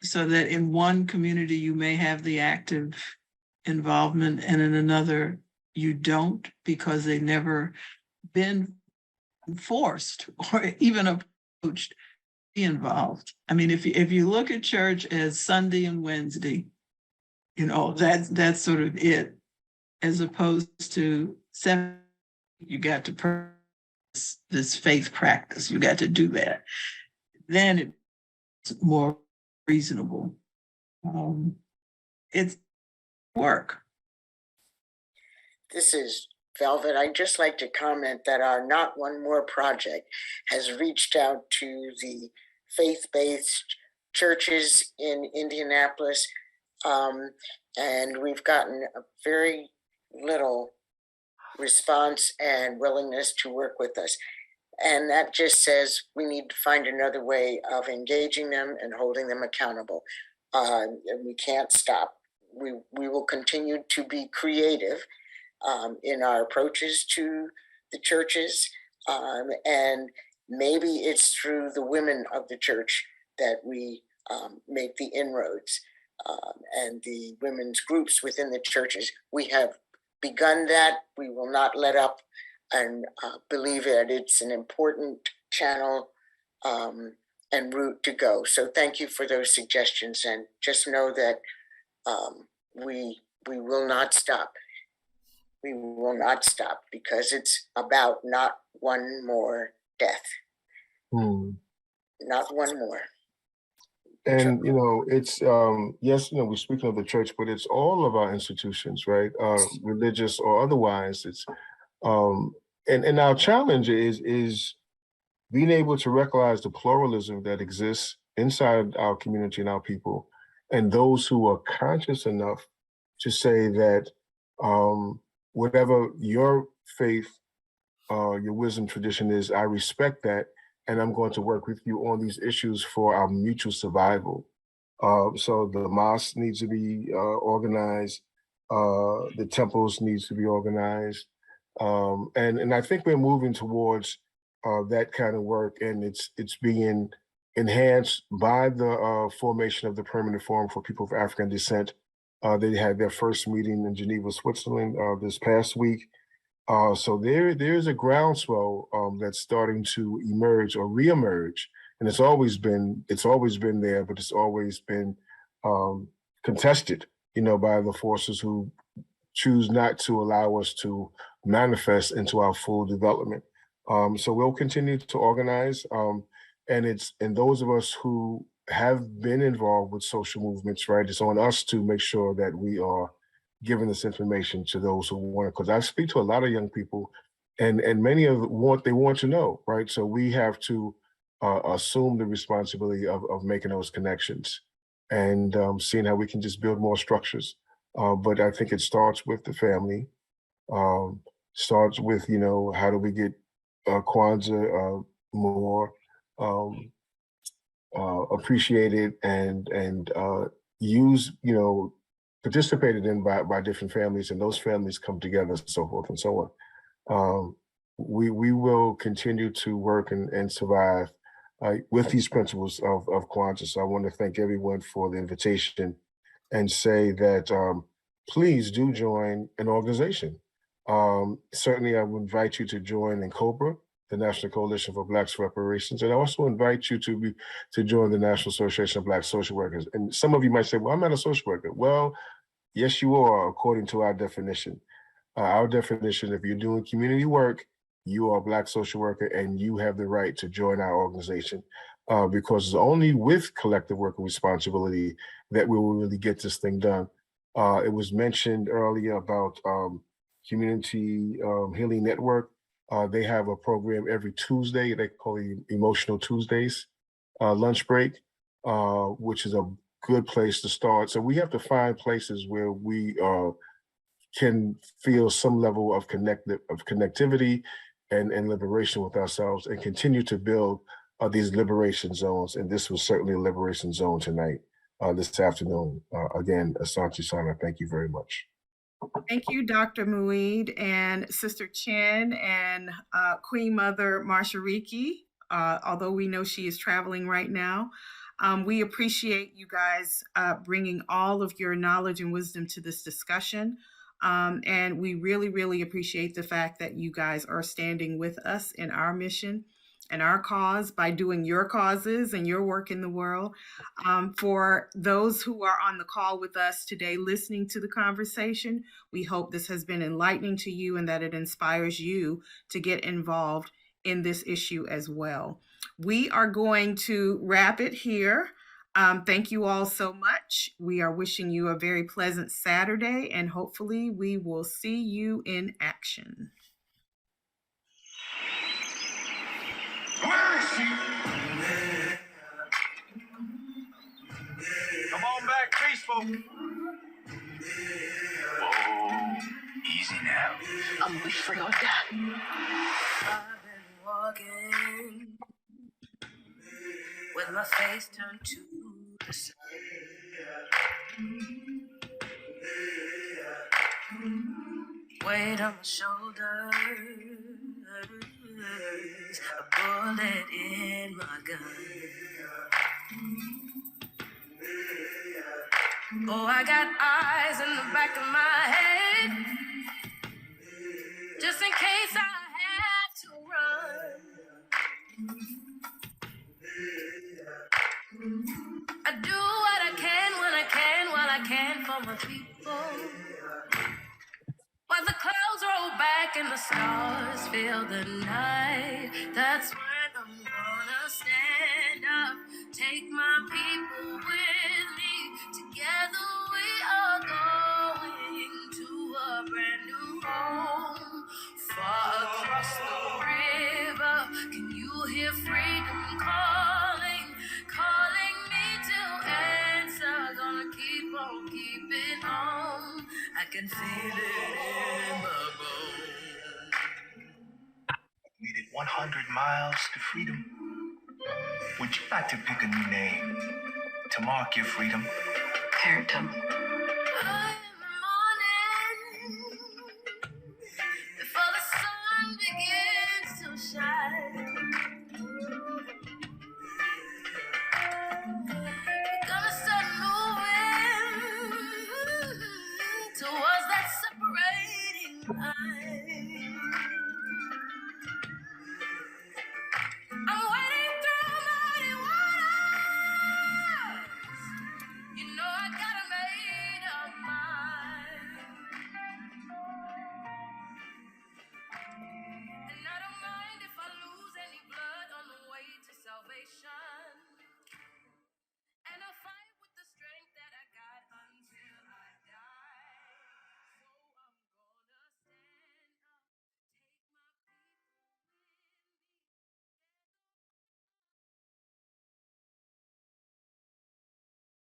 so that in one community you may have the active involvement, and in another you don't, because they've never been forced or even approached to be involved. I mean, if you look at church as Sunday and Wednesday, you know, that's sort of it, as opposed to seven, you got to practice this faith practice, you got to do that, then it's more reasonable. It's work. This is Velvet. I'd just like to comment that our Not One More project has reached out to the faith-based churches in Indianapolis, and we've gotten a very little response and willingness to work with us. And that just says we need to find another way of engaging them and holding them accountable. And we can't stop. We will continue to be creative in our approaches to the churches. And maybe it's through the women of the church that we make the inroads, and the women's groups within the churches. We have begun that. We will not let up, and believe that it's an important channel and route to go. So thank you for those suggestions, and just know that we will not stop. We will not stop, because it's about not one more death. Not one more. And, it's, yes, we're speaking of the church, but it's all of our institutions, right? Religious or otherwise. It's, and our challenge is being able to recognize the pluralism that exists inside our community and our people, and those who are conscious enough to say that whatever your faith, your wisdom tradition is, I respect that, and I'm going to work with you on these issues for our mutual survival. So the mosque needs to be organized, the temples needs to be organized, and I think we're moving towards that kind of work, and it's being enhanced by the formation of the Permanent Forum for People of African Descent. They had their first meeting in Geneva, Switzerland, this past week. So there's a groundswell that's starting to emerge or reemerge, and it's always been there, but it's always been contested, by the forces who choose not to allow us to manifest into our full development. So we'll continue to organize, and those of us who have been involved with social movements, right? It's on us to make sure that we are giving this information to those who want it. Because I speak to a lot of young people, and many of them want to know, right? So we have to assume the responsibility of making those connections and seeing how we can just build more structures. But I think it starts with the family. Starts with how do we get Kwanzaa more appreciated and used, participated in by different families, and those families come together, so forth and so on. We will continue to work and survive with these principles of Kwanzaa. So I want to thank everyone for the invitation and say that please do join an organization. Certainly, I would invite you to join in COBRA, the National Coalition for Blacks Reparations, and I also invite you to join the National Association of Black Social Workers. And some of you might say, "Well, I'm not a social worker." Well, yes, you are, according to our definition. Our definition: if you're doing community work, you are a Black social worker, and you have the right to join our organization. Because it's only with collective work and responsibility that we will really get this thing done. It was mentioned earlier about Community Healing Network. They have a program every Tuesday. They call it Emotional Tuesdays, lunch break, which is a good place to start. So we have to find places where we can feel some level of connectivity and liberation with ourselves, and continue to build these liberation zones. And this was certainly a liberation zone tonight, this afternoon. Again, Asante Sana, thank you very much. Thank you, Dr. Muid and Sister Chinn and Queen Mother Mashariki, although we know she is traveling right now. We appreciate you guys bringing all of your knowledge and wisdom to this discussion. And we really, really appreciate the fact that you guys are standing with us in our mission and our cause by doing your causes and your work in the world. For those who are on the call with us today, listening to the conversation, we hope this has been enlightening to you and that it inspires you to get involved in this issue as well. We are going to wrap it here. Thank you all so much. We are wishing you a very pleasant Saturday, and hopefully we will see you in action. Where is she? Come on back, peaceful. Whoa, easy now. I'm wish for your dad. I've been walking with my face turned to the side. Weight on my shoulders, a bullet in my gun. Oh, I got eyes in the back of my head, just in case I have to run. I do what I can when I can, while I can for my people. While the clouds roll back and the stars fill the night, that's when I'm gonna stand up, take my people can feel it in the bone. Needed 100 miles to freedom. Would you like to pick a new name to mark your freedom? Parentdom.